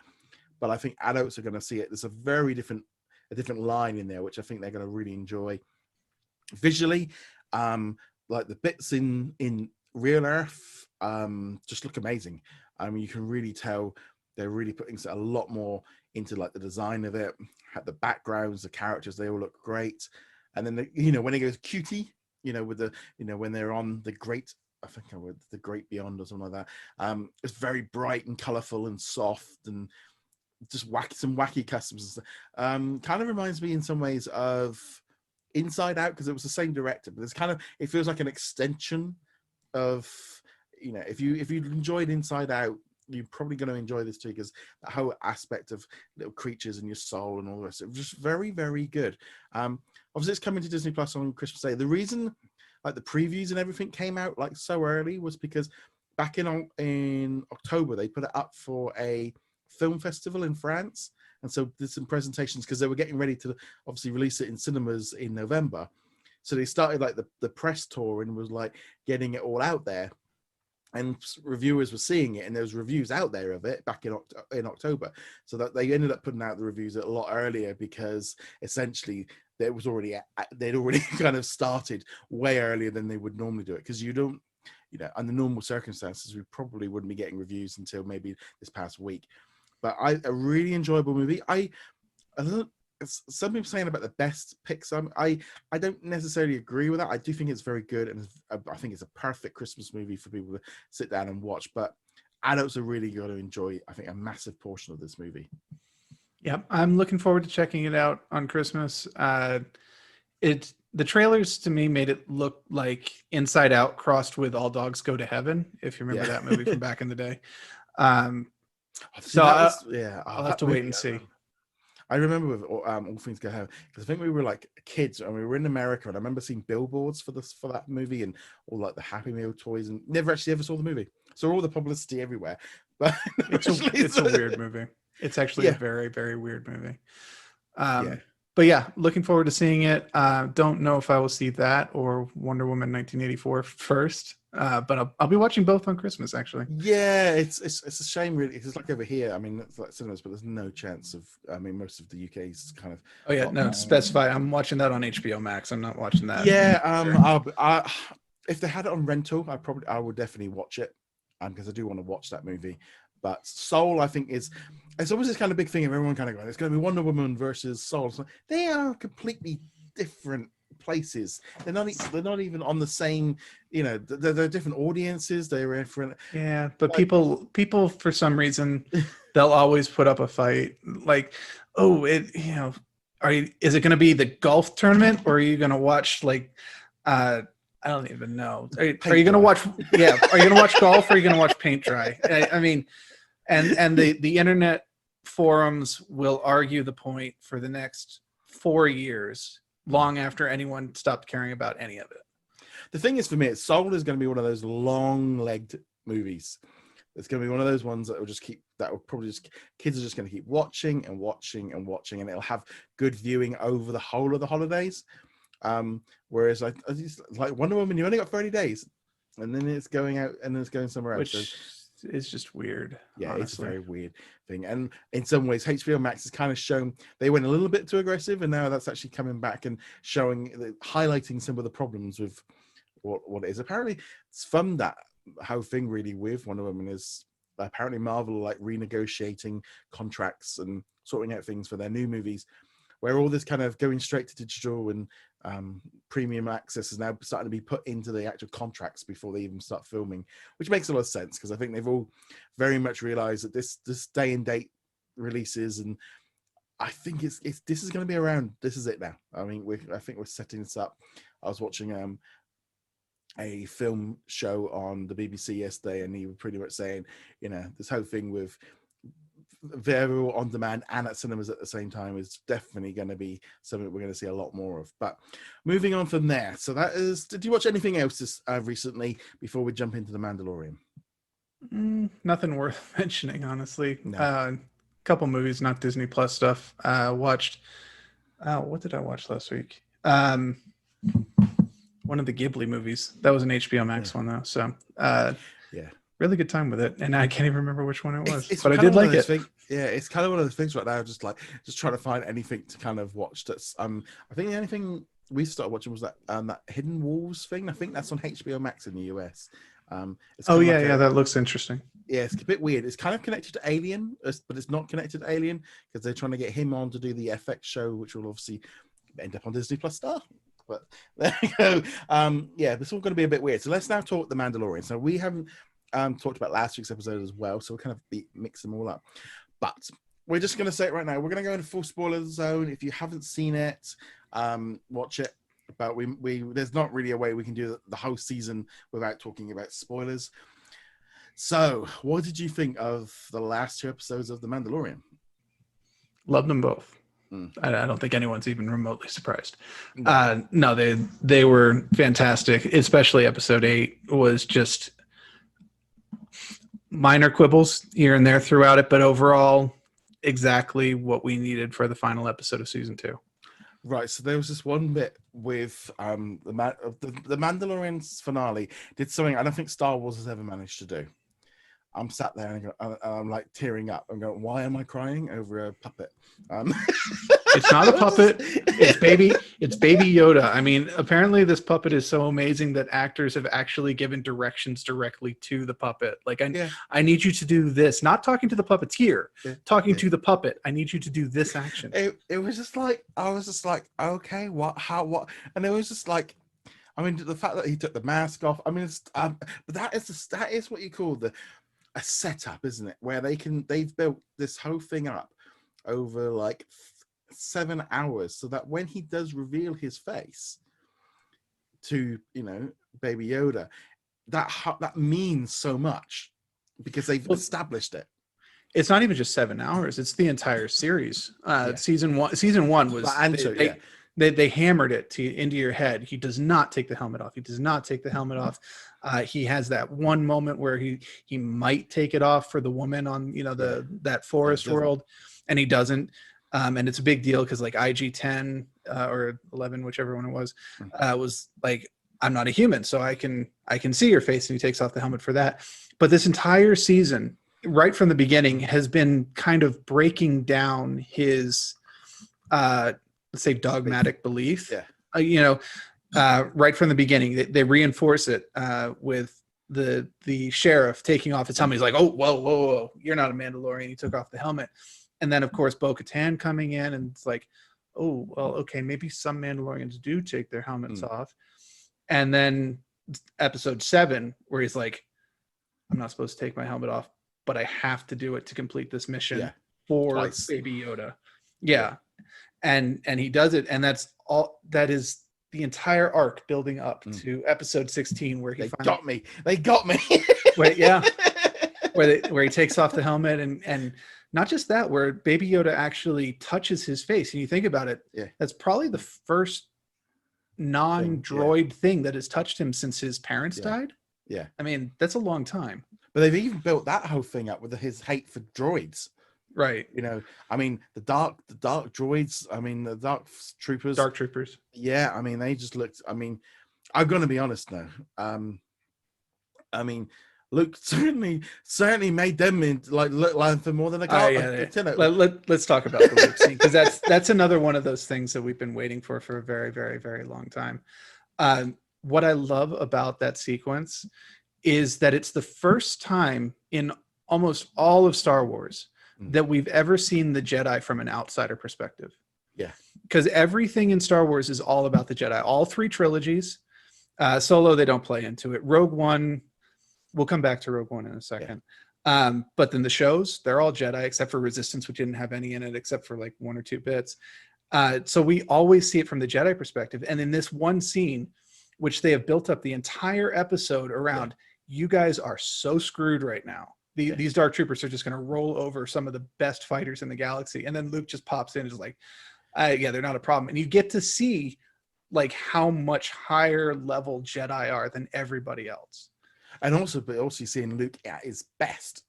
but I think adults are going to see it. There's a very different line in there, which I think they're going to really enjoy. Visually, like the bits in Real Earth just look amazing. I mean, you can really tell they're really putting a lot more into like the design of it, the backgrounds, the characters, they all look great. And then when it goes cutie, with the when they're on the great, I think the Great Beyond or something like that, it's very bright and colorful and soft and just some wacky customs. Kind of reminds me in some ways of Inside Out, because it was the same director, but it feels like an extension of, if you enjoyed Inside Out, you're probably going to enjoy this too, because the whole aspect of little creatures and your soul and all the rest, it was just very, very good. Obviously it's coming to Disney Plus on Christmas Day. The reason like the previews and everything came out like so early was because back in October they put it up for a film festival in France. And so there's some presentations because they were getting ready to obviously release it in cinemas in November. So they started like the press tour and was like getting it all out there. And reviewers were seeing it, and there was reviews out there of it back in October. So that they ended up putting out the reviews a lot earlier, because essentially they'd already kind of started way earlier than they would normally do it. Because you don't, under normal circumstances, we probably wouldn't be getting reviews until maybe this past week. But a really enjoyable movie. some people saying about the best Pixar. I don't necessarily agree with that. I do think it's very good, and I think it's a perfect Christmas movie for people to sit down and watch. But adults are really going to enjoy, I think, a massive portion of this movie. Yep, I'm looking forward to checking it out on Christmas. The trailers to me made it look like Inside Out crossed with All Dogs Go to Heaven, if you remember that movie from back in the day. So I'll have to wait and see. I remember with All Things Go Heaven, because I think we were like kids and we were in America, and I remember seeing billboards for that movie and all like the Happy Meal toys, and never actually ever saw the movie. Saw all the publicity everywhere, but it's a weird movie. It's actually a very, very weird movie. Yeah. But yeah, looking forward to seeing it. Don't know if I will see that or Wonder Woman 1984 first, but I'll be watching both on Christmas, actually. Yeah, it's a shame, really. It's like over here. I mean, it's like cinemas, but there's no chance of. I mean, most of the UK is kind of. Oh yeah, no, specify. I'm watching that on HBO Max. I'm not watching that. Yeah, if they had it on rental, I would definitely watch it, because I do want to watch that movie. But Soul, I think, it's always this kind of big thing of everyone kind of going, it's going to be Wonder Woman versus Soul. So they are completely different places. They're not even on the same, they're different audiences. They're different. Yeah, but people for some reason, they'll always put up a fight. Like, oh, is it going to be the golf tournament, or are you going to watch I don't even know. Are you going to watch? Yeah, are you going to watch golf, or are you going to watch paint dry? I mean, and the internet forums will argue the point for the next 4 years, long after anyone stopped caring about any of it. The thing is, for me, Soul is going to be one of those long-legged movies. It's going to be one of those ones that kids are just going to keep watching and watching and watching, and it'll have good viewing over the whole of the holidays. Whereas like Wonder Woman, you only got 30 days, and then it's going out and it's going somewhere else. Which is just weird. Yeah, honestly. It's a very weird thing. And in some ways, HBO Max has kind of shown they went a little bit too aggressive, and now that's actually coming back and highlighting some of the problems with what it is. Apparently, it's from that whole thing really with Wonder Woman is apparently Marvel are like renegotiating contracts and sorting out things for their new movies, where all this kind of going straight to digital and premium access is now starting to be put into the actual contracts before they even start filming, which makes a lot of sense, because I think they've all very much realized that this day and date releases, and I think this is going to be around. This is it now. I mean, I think we're setting this up. I was watching a film show on the BBC yesterday, and he was pretty much saying, this whole thing with available on demand and at cinemas at the same time is definitely going to be something we're going to see a lot more of. But moving on from there, so that is, did you watch anything else recently before we jump into The Mandalorian? Nothing worth mentioning, honestly. No. Couple movies, not Disney Plus stuff. Watched what did I watch last week? One of the Ghibli movies. That was an HBO Max one though, so really good time with it, and I can't even remember which one it was, but I did like it. It's kind of one of those things right now, just trying to find anything to kind of watch. That's I think the only thing we started watching was that Hidden Wolves thing. I think that's on HBO Max in the US. That looks interesting. Yeah, it's a bit weird. It's kind of connected to Alien, but it's not connected to Alien because they're trying to get him on to do the FX show, which will obviously end up on Disney Plus Star. But there you go. This is all going to be a bit weird. So let's now talk The Mandalorian. So we haven't talked about last week's episode as well, so we'll kind of mix them all up. But we're just going to say it right now. We're going to go into full spoiler zone. If you haven't seen it, watch it. But we there's not really a way we can do the whole season without talking about spoilers. So, what did you think of the last 2 episodes of The Mandalorian? Loved them both. I don't think anyone's even remotely surprised. No, they were fantastic. Especially episode 8 was just minor quibbles here and there throughout it, but overall, exactly what we needed for the final episode of season 2. Right, so there was this one bit with the Mandalorian's finale did something I don't think Star Wars has ever managed to do. I'm sat there and I'm like tearing up. I'm going, why am I crying over a puppet? It's not a puppet. It's baby Yoda. I mean, apparently this puppet is so amazing that actors have actually given directions directly to the puppet. Like, I need you to do this. Not talking to the puppeteer, talking to the puppet. I need you to do this action. It was just like, I was just like, okay, what, how, what? And it was just like, I mean, the fact that he took the mask off. I mean, it's, but that is what you call a setup, isn't it? Where they've built this whole thing up over like 7 hours, so that when he does reveal his face to, you know, Baby Yoda, that means so much because they've established it. It's not even just 7 hours; it's the entire series. Season one was they hammered it into your head. He does not take the helmet off. He does not take the helmet off. He has that one moment where he might take it off for the woman on, you know, that forest world, and he doesn't. And it's a big deal because like IG-10 or 11, whichever one it was like, I'm not a human, so I can see your face, and he takes off the helmet for that. But this entire season, right from the beginning, has been kind of breaking down his let's say dogmatic belief. You know, right from the beginning, they reinforce it with the sheriff taking off his helmet. He's like, oh, whoa, you're not a Mandalorian. He took off the helmet. And then, of course, Bo-Katan coming in, and it's like, oh, well, okay, maybe some Mandalorians do take their helmets off. And then episode 7, where he's like, I'm not supposed to take my helmet off, but I have to do it to complete this mission for Baby Yoda. And he does it, and that's all. That is the entire arc building up to episode 16, where he finally got me. where he takes off the helmet, and not just that, where Baby Yoda actually touches his face. And you think about it, that's probably the first non-droid thing that has touched him since his parents died. I mean, that's a long time. But they've even built that whole thing up with his hate for droids. Right. You know, I mean, the dark droids, I mean, the dark troopers. Yeah, I mean, they just looked, I mean, I'm going to be honest now. I mean, Luke certainly made them look like for more than a guy. Let's talk about the Luke scene, because that's another one of those things that we've been waiting for a very, very, very long time. What I love about that sequence is that it's the first time in almost all of Star Wars that we've ever seen the Jedi from an outsider perspective. Because everything in Star Wars is all about the Jedi. All 3 trilogies. Solo, they don't play into it. Rogue One. We'll come back to Rogue One in a second. But then the shows, they're all Jedi, except for Resistance, which didn't have any in it, except for like 1 or 2 bits. So we always see it from the Jedi perspective. And in this one scene, which they have built up the entire episode around, you guys are so screwed right now. These Dark Troopers are just going to roll over some of the best fighters in the galaxy. And then Luke just pops in and is like, they're not a problem. And you get to see like how much higher level Jedi are than everybody else. And also seeing Luke at his best.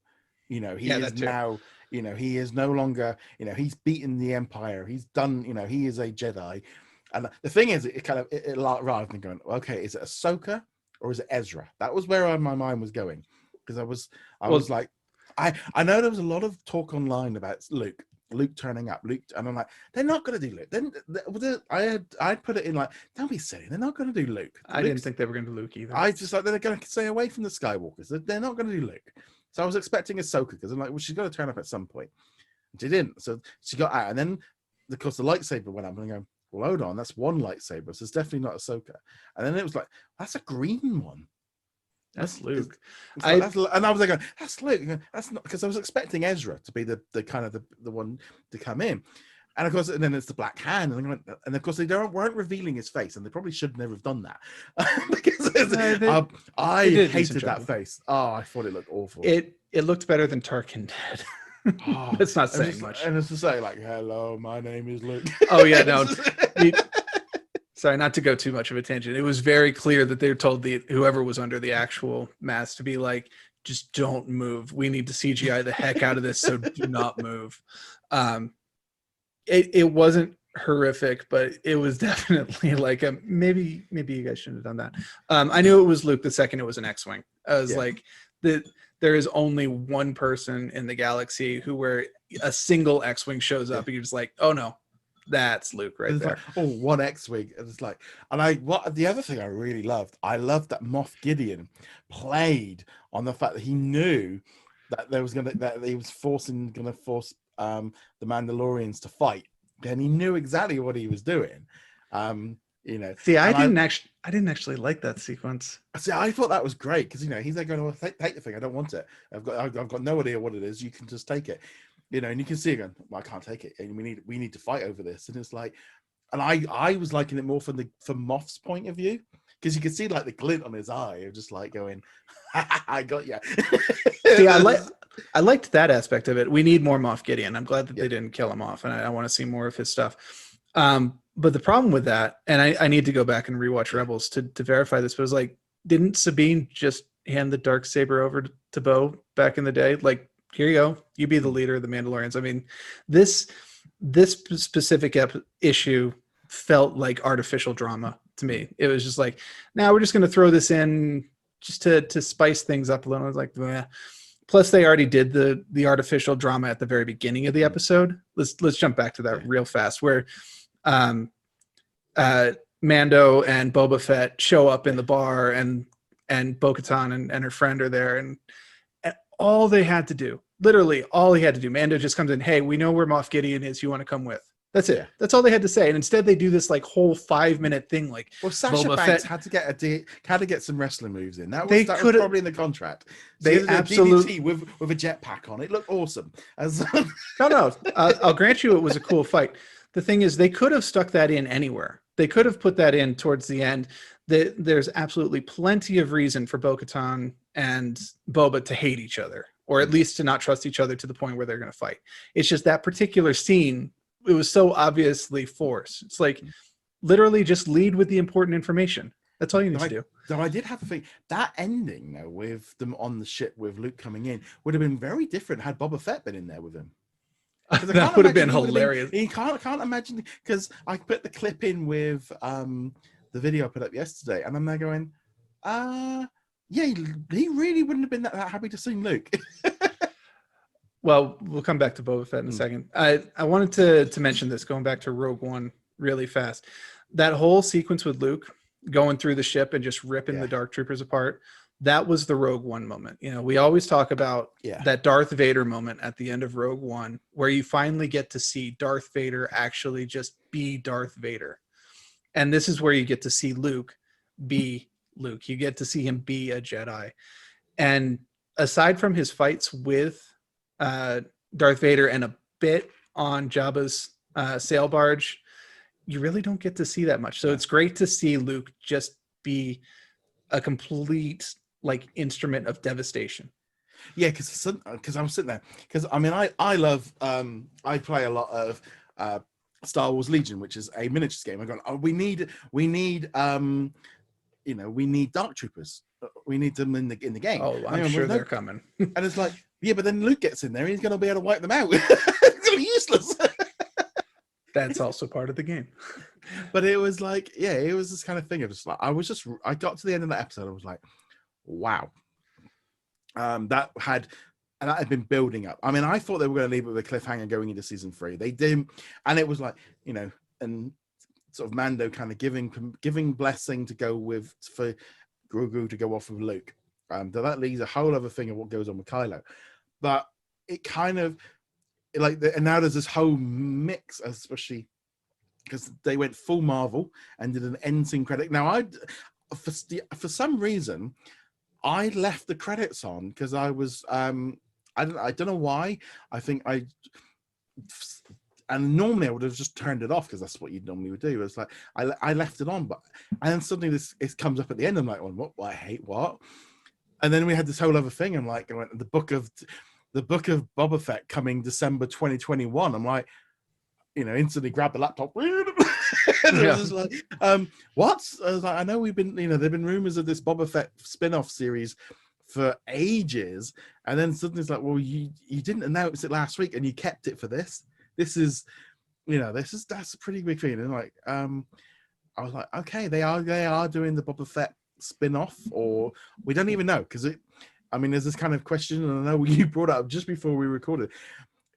You know, he is now, you know, he is no longer, you know, he's beaten the Empire. He's done, you know, he is a Jedi. And the thing is, it rather than going, okay, is it Ahsoka or is it Ezra? That was where my mind was going. Because I was like, I know there was a lot of talk online about Luke turning up, and I'm like, they're not going to do Luke. Then I'd put it in like, don't be silly, they're not going to do Luke. I didn't think they were going to do Luke either. I just like, they're going to stay away from the Skywalkers. They're not going to do Luke. So I was expecting Ahsoka, because I'm like, well, she's got to turn up at some point. She didn't. So she got out, and then of course the lightsaber went up, and I go, well, hold on, that's one lightsaber, so it's definitely not Ahsoka. And then it was like, that's a green one. That's Luke. And I was like, that's Luke. That's not, because I was expecting Ezra to be the kind of the one to come in. And of course, and then it's the black hand, and of course they weren't revealing his face, and they probably should never have done that because I hated that face. Oh, I thought it looked awful. It looked better than Tarkin did. That's not saying much. And it's to say like, "Hello, my name is Luke." Oh yeah, no. Sorry, not to go too much of a tangent. It was very clear that they told whoever was under the actual mask to be like, just don't move. We need to CGI the heck out of this, so do not move. It wasn't horrific, but it was definitely like maybe you guys shouldn't have done that. I knew it was Luke the second it was an X-Wing. I was like, the there is only one person in the galaxy where a single X-wing shows up and you're just like, oh no, that's Luke right there. Like, oh, one X-wing. And it's like, the other thing I really loved, I loved that Moff Gideon played on the fact that he knew that he was gonna force the Mandalorians to fight, and he knew exactly what he was doing. See, I didn't actually like that sequence. See, I thought that was great because he's like going to take the thing. I don't want it. I've got no idea what it is. You can just take it, and you can see again. Well, I can't take it, and we need to fight over this. And it's like, and I was liking it more from Moff's point of view because you could see like the glint on his eye of just like going, I got you. See, I liked that aspect of it. We need more Moff Gideon. I'm glad that they didn't kill him off, and I want to see more of his stuff. But the problem with that, and I need to go back and rewatch Rebels to verify this, but it was like, didn't Sabine just hand the Darksaber over to Bo back in the day? Like, here you go. You be the leader of the Mandalorians. I mean, this specific issue felt like artificial drama to me. It was just like, now we're just going to throw this in just to spice things up a little. I was like, bleh. Plus, they already did the artificial drama at the very beginning of the episode. Let's jump back to that real fast, where Mando and Boba Fett show up in the bar, and Bo-Katan and her friend are there, and all they had to do, literally all he had to do, Mando just comes in, hey, we know where Moff Gideon is, you want to come with? That's it. That's all they had to say. And instead they do this like whole 5-minute thing. Like, well, Sasha Boba Banks Fett had to get some wrestling moves in. That was probably in the contract. They absolutely with a jetpack on. It looked awesome. No, I'll grant you it was a cool fight. The thing is, they could have stuck that in anywhere. They could have put that in towards the end. There's absolutely plenty of reason for Bo-Katan and Boba to hate each other, or at least to not trust each other to the point where they're going to fight. It's just that particular scene, it was so obviously forced. It's like, literally just lead with the important information. That's all you need to do. Though I did have a thing, that ending though, with them on the ship with Luke coming in, would have been very different had Boba Fett been in there with him. That would have been hilarious. You can't imagine, because I put the clip in with the video I put up yesterday, and I'm there going, yeah, he really wouldn't have been that happy to see Luke. Well, we'll come back to Boba Fett in a second. I wanted to mention this, going back to Rogue One really fast. That whole sequence with Luke going through the ship and just ripping the Dark Troopers apart, that was the Rogue One moment. We always talk about that Darth Vader moment at the end of Rogue One, where you finally get to see Darth Vader actually just be Darth Vader. And this is where you get to see Luke be Luke. You get to see him be a Jedi. And aside from his fights with Darth Vader and a bit on Jabba's sail barge, you really don't get to see that much. So it's great to see Luke just be a complete instrument of devastation. Yeah, because I'm sitting there, because I mean I love I play a lot of Star Wars Legion, which is a miniatures game. I'm going, we need Dark Troopers. We need them in the game. Oh, I'm sure they're coming. And it's like, yeah, but then Luke gets in there, and he's going to be able to wipe them out. It's going to be useless. That's also part of the game. But it was like, yeah, it was this kind of thing. I got to the end of that episode. I was like, wow. That had been building up. I mean, I thought they were going to leave it with a cliffhanger going into season 3. They didn't, and it was like, and sort of Mando kind of giving blessing to go with for Grogu to go off with Luke. That leaves a whole other thing of what goes on with Kylo. But it kind of and now there's this whole mix, especially because they went full Marvel and did an end scene credit. Now, for some reason, I left the credits on because I was I don't know why. I think and normally I would have just turned it off because that's what you normally would do. It's like I left it on, and then suddenly it comes up at the end. I'm like, what? I hate what? And then we had this whole other thing. I'm like, the book of Boba Fett coming December 2021. I'm like, instantly grabbed the laptop. And it was like, what? I was like, I know we've been, there've been rumors of this Boba Fett spin-off series for ages, and then suddenly it's like, well, you didn't announce it last week, and you kept it for this. This is, that's a pretty big thing. And like, I was like, okay, they are doing the Boba Fett spin-off, or we don't even know, because I mean, there's this kind of question, and I know you brought it up just before we recorded.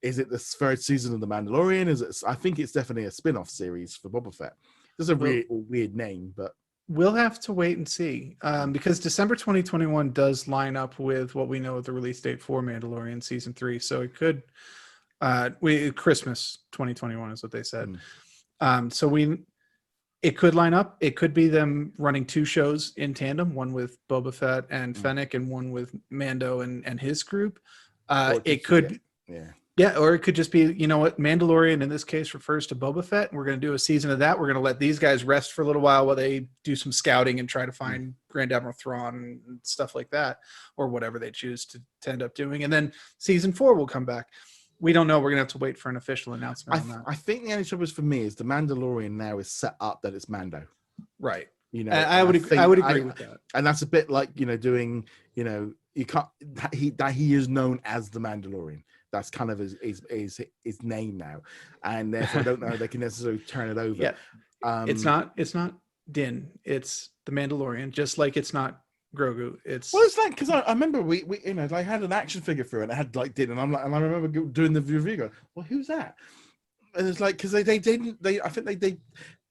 Is it the third season of The Mandalorian? Is it? I think it's definitely a spin-off series for Boba Fett. It's a weird name, but we'll have to wait and see, because December 2021 does line up with what we know of the release date for Mandalorian season 3. So it could, Christmas 2021 is what they said. It could line up. It could be them running 2 shows in tandem, one with Boba Fett and Fennec, and one with Mando and his group. It could, or it could just be, you know what, Mandalorian in this case refers to Boba Fett. We're going to do a season of that. We're going to let these guys rest for a little while they do some scouting and try to find Grand Admiral Thrawn and stuff like that, or whatever they choose to end up doing. And then season 4 will come back. We don't know. We're going to have to wait for an official announcement on that. I think the only trouble for me is the Mandalorian now is set up that it's Mando. Right. You know, I would agree with that. And that's a bit like, you know, doing, you know, you can't, he is known as the Mandalorian. That's kind of his name now. And therefore I don't know if they can necessarily turn it over. Yeah. It's not Din. It's the Mandalorian, just like it's not Grogu. It's like, because I remember we you know, I had an action figure for it and it had like Din, and I'm like, and I remember doing the review going, well, who's that? And it's like, because they I think they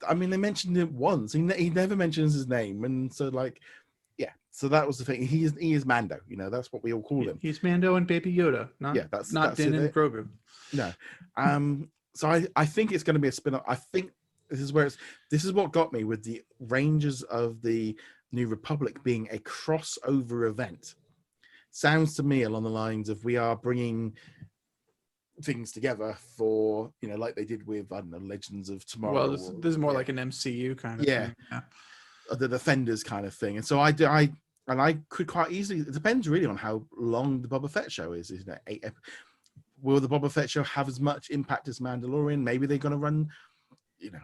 I mean, they mentioned it once. He never mentions his name, and so like, yeah. So that was the thing. He is Mando. You know, that's what we all call him. He's Mando and Baby Yoda. That's Din and Grogu. No. So I think it's going to be a spin-off. I think this is what got me with the Rangers of the New Republic being a crossover event. Sounds to me along the lines of we are bringing things together for, you know, like they did with, I don't know, Legends of Tomorrow. Well, this is more like an MCU kind of thing. Yeah. The Defenders kind of thing. And so I could quite easily, it depends really on how long the Boba Fett show is. Isn't it? Will the Boba Fett show have as much impact as Mandalorian? Maybe they're going to run, you know,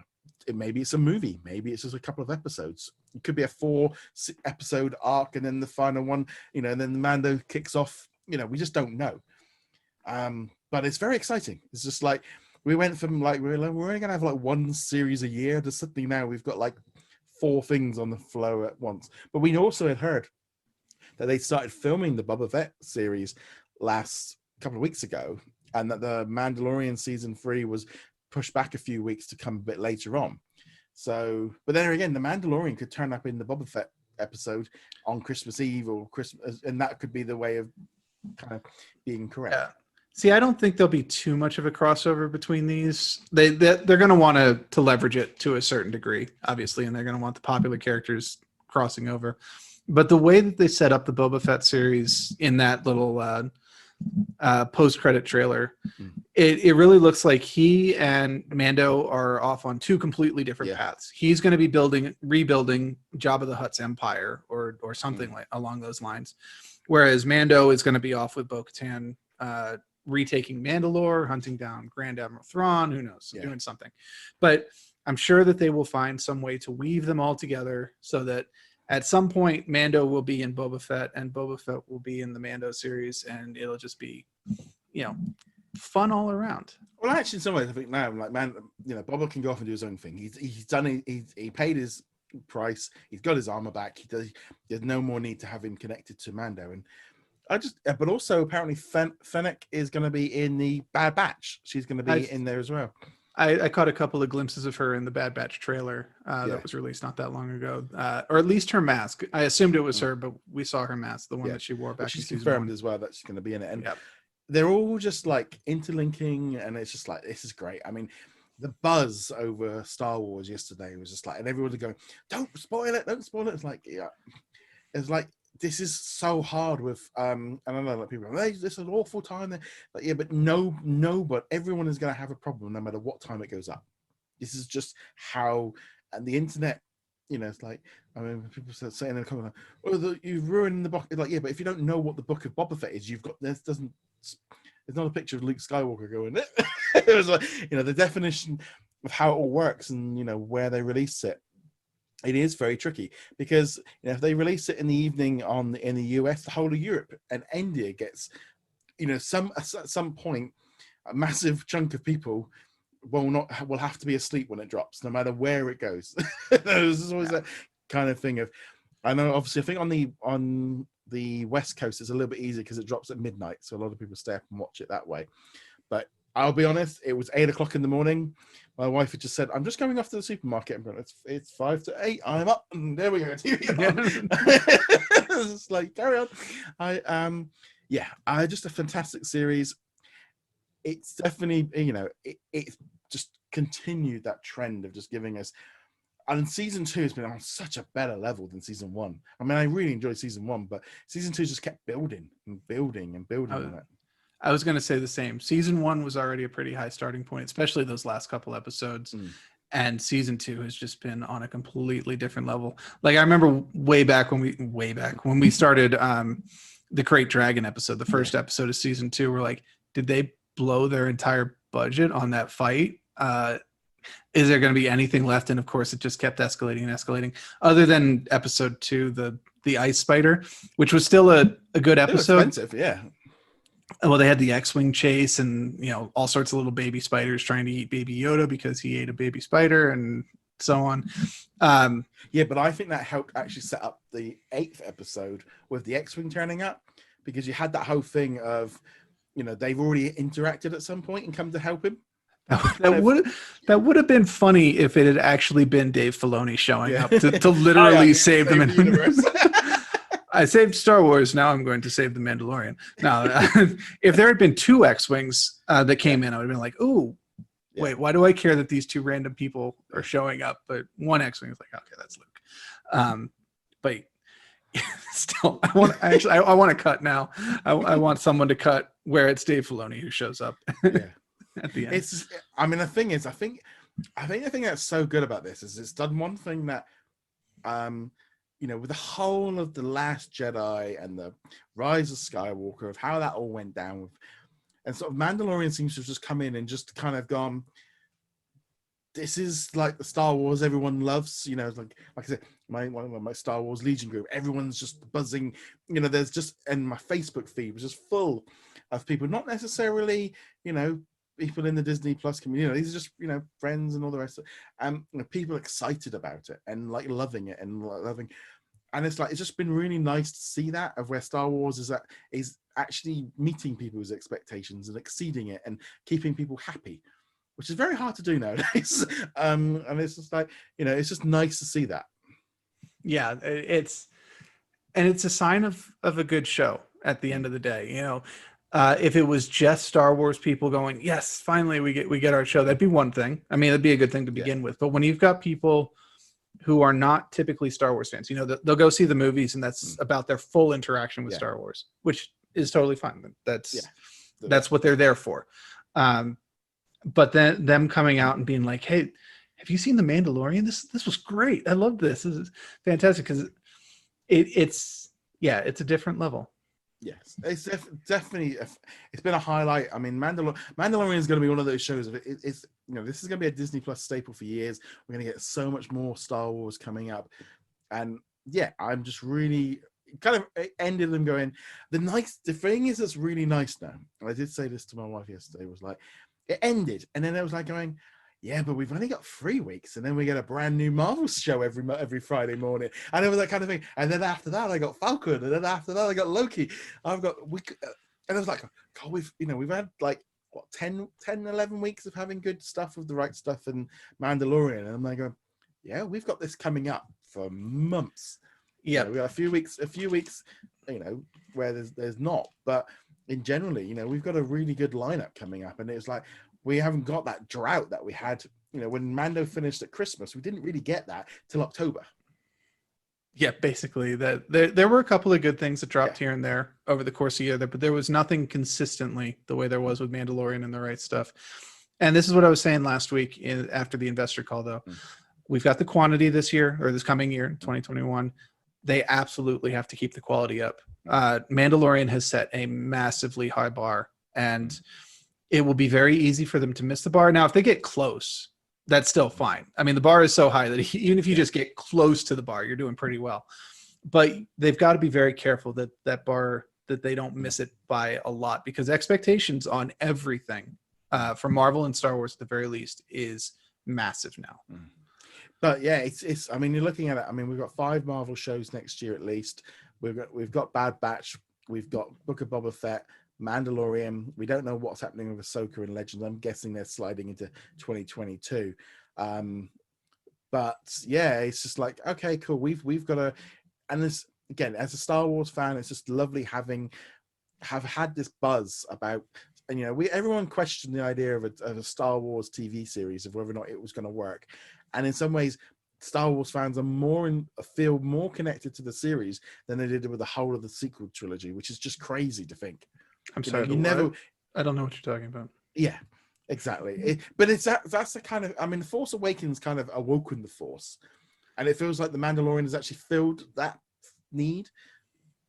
maybe it's a movie. Maybe it's just a couple of episodes. It could be a 4-episode arc, and then the final one, you know, and then the Mando kicks off. You know, we just don't know. But it's very exciting. It's just like we went from like we're only gonna have like 1 series a year to suddenly now we've got like 4 things on the flow at once. But we also had heard that they started filming the Boba Fett series last couple of weeks ago, and that the Mandalorian season 3 was pushed back a few weeks to come a bit later on. So, but then again, the Mandalorian could turn up in the Boba Fett episode on Christmas Eve or Christmas, and that could be the way of kind of being correct. Yeah. See, I don't think there'll be too much of a crossover between these. They're going to want to leverage it to a certain degree, obviously, and they're going to want the popular characters crossing over. But the way that they set up the Boba Fett series in that little post-credit trailer, it really looks like he and Mando are off on 2 completely different paths. He's going to be rebuilding Jabba the Hutt's empire or something like along those lines, whereas Mando is going to be off with Bo-Katan, retaking Mandalore, hunting down Grand Admiral Thrawn, who knows, doing something. But I'm sure that they will find some way to weave them all together so that at some point Mando will be in Boba Fett and Boba Fett will be in the Mando series, and it'll just be, you know, fun all around. Well, actually, in some ways, I think now, like, man, you know, Boba can go off and do his own thing. He's done it. He paid his price. He's got his armor back. There's no more need to have him connected to Mando. And but also apparently Fennec is going to be in the Bad Batch. She's going to be in there as well. I caught a couple of glimpses of her in the Bad Batch trailer that was released not that long ago, or at least her mask. I assumed it was her, but we saw her mask, the one that she wore back. She's confirmed as well that she's going to be in it, and they're all just like interlinking, and it's just like, this is great. I mean, the buzz over Star Wars yesterday was just like, and everyone was going, "Don't spoil it! Don't spoil it!" It's like, it's like. This is so hard with and I know like people are, this is an awful time. Like, but no, but everyone is going to have a problem no matter what time it goes up. This is just how, and the internet, you know, it's like, I mean, people saying in the comment, "Oh, you've ruined the book." Like, yeah, but if you don't know what the Book of Boba Fett is, you've got there's not a picture of Luke Skywalker going. It was like, you know, the definition of how it all works and, you know, where they release it. It is very tricky because, you know, if they release it in the evening in the US, the whole of Europe and India gets, you know, at some point, a massive chunk of people will have to be asleep when it drops, no matter where it goes. There's always that kind of thing of, I know, obviously, I think on the West Coast, it's a little bit easier because it drops at midnight, so a lot of people stay up and watch it that way. But I'll be honest, it was 8 o'clock in the morning. My wife had just said, "I'm just going off to the supermarket." I'm going, it's 5 to 8. I'm up, and there we go. TV on. It's like, carry on. I just a fantastic series. It's definitely, it's just continued that trend of just giving us. And season 2 has been on such a better level than season 1. I mean, I really enjoyed season 1, but season 2 just kept building and building and building on it. I was going to say the same. Season 1 was already a pretty high starting point, especially those last couple episodes. And season 2 has just been on a completely different level. Like I remember way back when we started the Great Dragon episode, the first episode of season 2, we're like, did they blow their entire budget on that fight? Is there going to be anything left? And of course, it just kept escalating and escalating. Other than episode 2, the ice spider, which was still a good episode. Expensive, yeah. Well, they had the X-wing chase and all sorts of little baby spiders trying to eat Baby Yoda because he ate a baby spider and so on. But I think that helped actually set up the 8th episode with the X-wing turning up, because you had that whole thing of they've already interacted at some point and come to help him. That would have been funny if it had actually been Dave Filoni showing up to literally save them in the universe. I saved Star Wars. Now I'm going to save the Mandalorian. Now, if there had been 2 X-wings that came in, I would have been like, "Ooh, wait, why do I care that these 2 random people are showing up?" But 1 X-wing is like, "Okay, that's Luke." But still, I want to cut now. I want someone to cut where it's Dave Filoni who shows up. At the end. The thing is, I think the thing that's so good about this is it's done one thing that, with the whole of The Last Jedi and the Rise of Skywalker, of how that all went down with, and sort of Mandalorian seems to have just come in and just kind of gone, this is like the Star Wars everyone loves, like I said, one of my Star Wars Legion group, everyone's just buzzing, there's just, and my Facebook feed was just full of people, not necessarily, people in the Disney Plus community. These are just, friends and all the rest of it. People excited about it and like loving it and loving. And it's like, it's just been really nice to see that, of where Star Wars is actually meeting people's expectations and exceeding it and keeping people happy, which is very hard to do nowadays. And it's just like, it's just nice to see that. Yeah, it's a sign of a good show at the end of the day. If it was just Star Wars people going, yes, finally we get our show, that'd be one thing. I mean, that'd be a good thing to begin with. But when you've got people who are not typically Star Wars fans, they'll go see the movies and that's about their full interaction with Star Wars, which is totally fine. That's what they're there for. But then them coming out and being like, hey, have you seen The Mandalorian? This was great. I love this. This is fantastic, because it's a different level. Yes, it's definitely, it's been a highlight. I mean, Mandalorian is going to be one of those shows. It's this is going to be a Disney Plus staple for years. We're going to get so much more Star Wars coming up, and I'm just really kind of ended them going. The thing is that's really nice now. And I did say this to my wife yesterday. Was like, it ended, and then I was like going, yeah, but we've only got 3 weeks, and then we get a brand new Marvel show every Friday morning, and it was that kind of thing. And then after that, I got Falcon, and then after that, I got Loki. And I was like, God, we've had like what 10, 11 weeks of having good stuff with the right stuff and Mandalorian, and I'm like, yeah, we've got this coming up for months. Yeah, we got a few weeks, where there's not, but in generally, we've got a really good lineup coming up, and it's like, we haven't got that drought that we had, when Mando finished at Christmas. We didn't really get that till October. Yeah, basically that there were a couple of good things that dropped here and there over the course of the year, but there was nothing consistently the way there was with Mandalorian and the right stuff. And this is what I was saying last week after the investor call, though. We've got the quantity this year, or this coming year, 2021. They absolutely have to keep the quality up. Mandalorian has set a massively high bar, and it will be very easy for them to miss the bar. Now, if they get close, that's still fine. I mean, the bar is so high that even if you just get close to the bar, you're doing pretty well. But they've got to be very careful that bar, that they don't miss it by a lot, because expectations on everything for Marvel and Star Wars at the very least is massive now. But yeah, it's I mean, you're looking at it. I mean, we've got 5 Marvel shows next year at least. we've got Bad Batch, we've got Book of Boba Fett, Mandalorian. We don't know what's happening with Ahsoka and Legends. I'm guessing they're sliding into 2022. But yeah, it's just like, okay, cool. We've got a, and this again, as a Star Wars fan, it's just lovely have had this buzz about, and everyone questioned the idea of a Star Wars TV series, of whether or not it was going to work. And in some ways, Star Wars fans are feel more connected to the series than they did with the whole of the sequel trilogy, which is just crazy to think. I'm sorry, I don't know what you're talking about. Yeah, exactly. But that's the kind of, the Force Awakens kind of awoken the Force, and it feels like the Mandalorian has actually filled that need.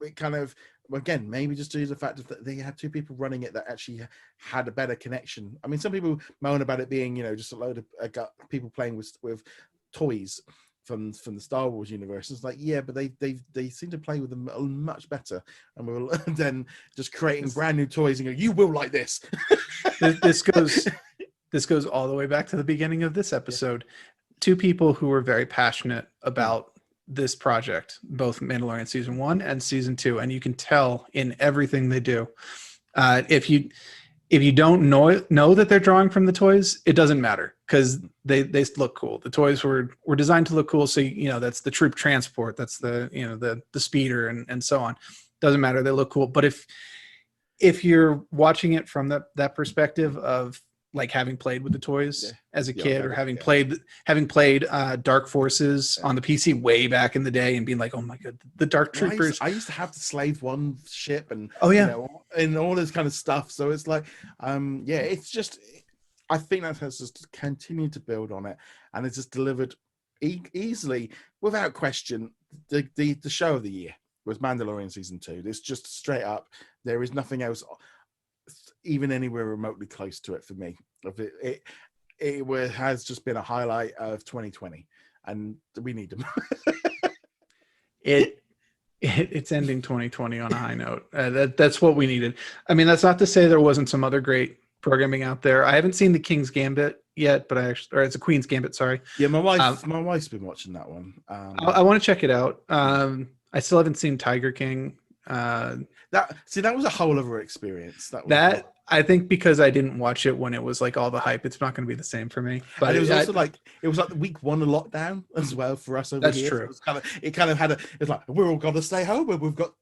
It kind of, again, maybe just due to the fact that they had two people running it that actually had a better connection. I mean, some people moan about it being, just a load of people playing with toys from the Star Wars universe. It's like, yeah, but they seem to play with them much better, and we're then just creating brand new toys and go, you will like this. This goes all the way back to the beginning of this episode. Two people who were very passionate about this project, both Mandalorian season 1 and season 2, and you can tell in everything they do. If you don't know that they're drawing from the toys, it doesn't matter, because they look cool. The toys were designed to look cool, so that's the troop transport, that's the the speeder and so on. Doesn't matter, they look cool. But if you're watching it from that perspective of like having played with the toys as a kid, or having played Dark Forces on the PC way back in the day, and being like, oh my god, the Dark Troopers. I used to have the Slave One ship, and and all this kind of stuff. So it's like, it's just, I think that has just continued to build on it, and it's just delivered easily, without question, the show of the year was Mandalorian season 2. It's just straight up. There is nothing else even anywhere remotely close to it for me. It has just been a highlight of 2020, and we need them. It's ending 2020 on a high note. That's what we needed. I mean, that's not to say there wasn't some other great programming out there. I haven't seen the King's Gambit yet, but it's a Queen's Gambit. Sorry. Yeah, my wife's been watching that one. I want to check it out. I still haven't seen Tiger King. That was a whole other experience. I think because I didn't watch it when it was like all the hype, it's not going to be the same for me. But and it was also like the week 1 of lockdown as well for us over here. That's true. So it kind of had it's like, we're all got to stay home, and we've got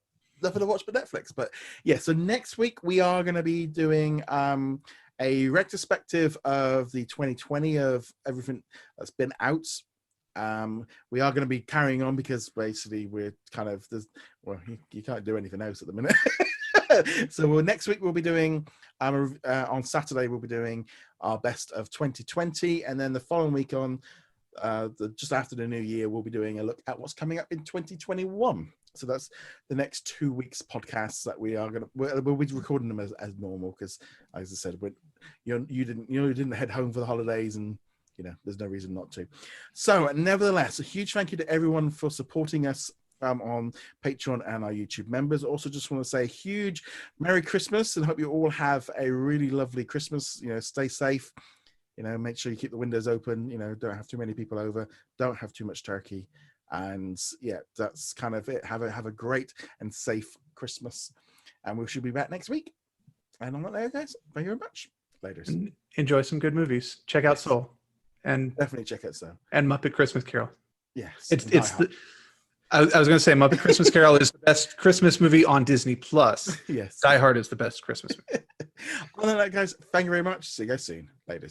nothing to watch but Netflix. But yeah, so next week we are going to be doing a retrospective of the 2020 of everything that's been out. We are going to be carrying on, because basically we're kind of you can't do anything else at the minute. So next week we'll be doing on Saturday we'll be doing our best of 2020, and then the following week on just after the new year we'll be doing a look at what's coming up in 2021. So that's the next 2 weeks podcasts that we'll be recording them as normal, because as I said, you didn't head home for the holidays, and there's no reason not to. So nevertheless, a huge thank you to everyone for supporting us on Patreon and our YouTube members. Also, just want to say a huge Merry Christmas, and hope you all have a really lovely Christmas. Stay safe. Make sure you keep the windows open. Don't have too many people over. Don't have too much turkey. And yeah, that's kind of it. Have a great and safe Christmas. And we should be back next week. And on that note, guys, thank you very much. Later. Enjoy some good movies. Check out Soul. And definitely check out Soul. And Muppet Christmas Carol. Yes. I was going to say Muppet Christmas Carol is the best Christmas movie on Disney Plus. Yes. Die Hard is the best Christmas movie. Other than that, guys, thank you very much. See you guys soon. Later.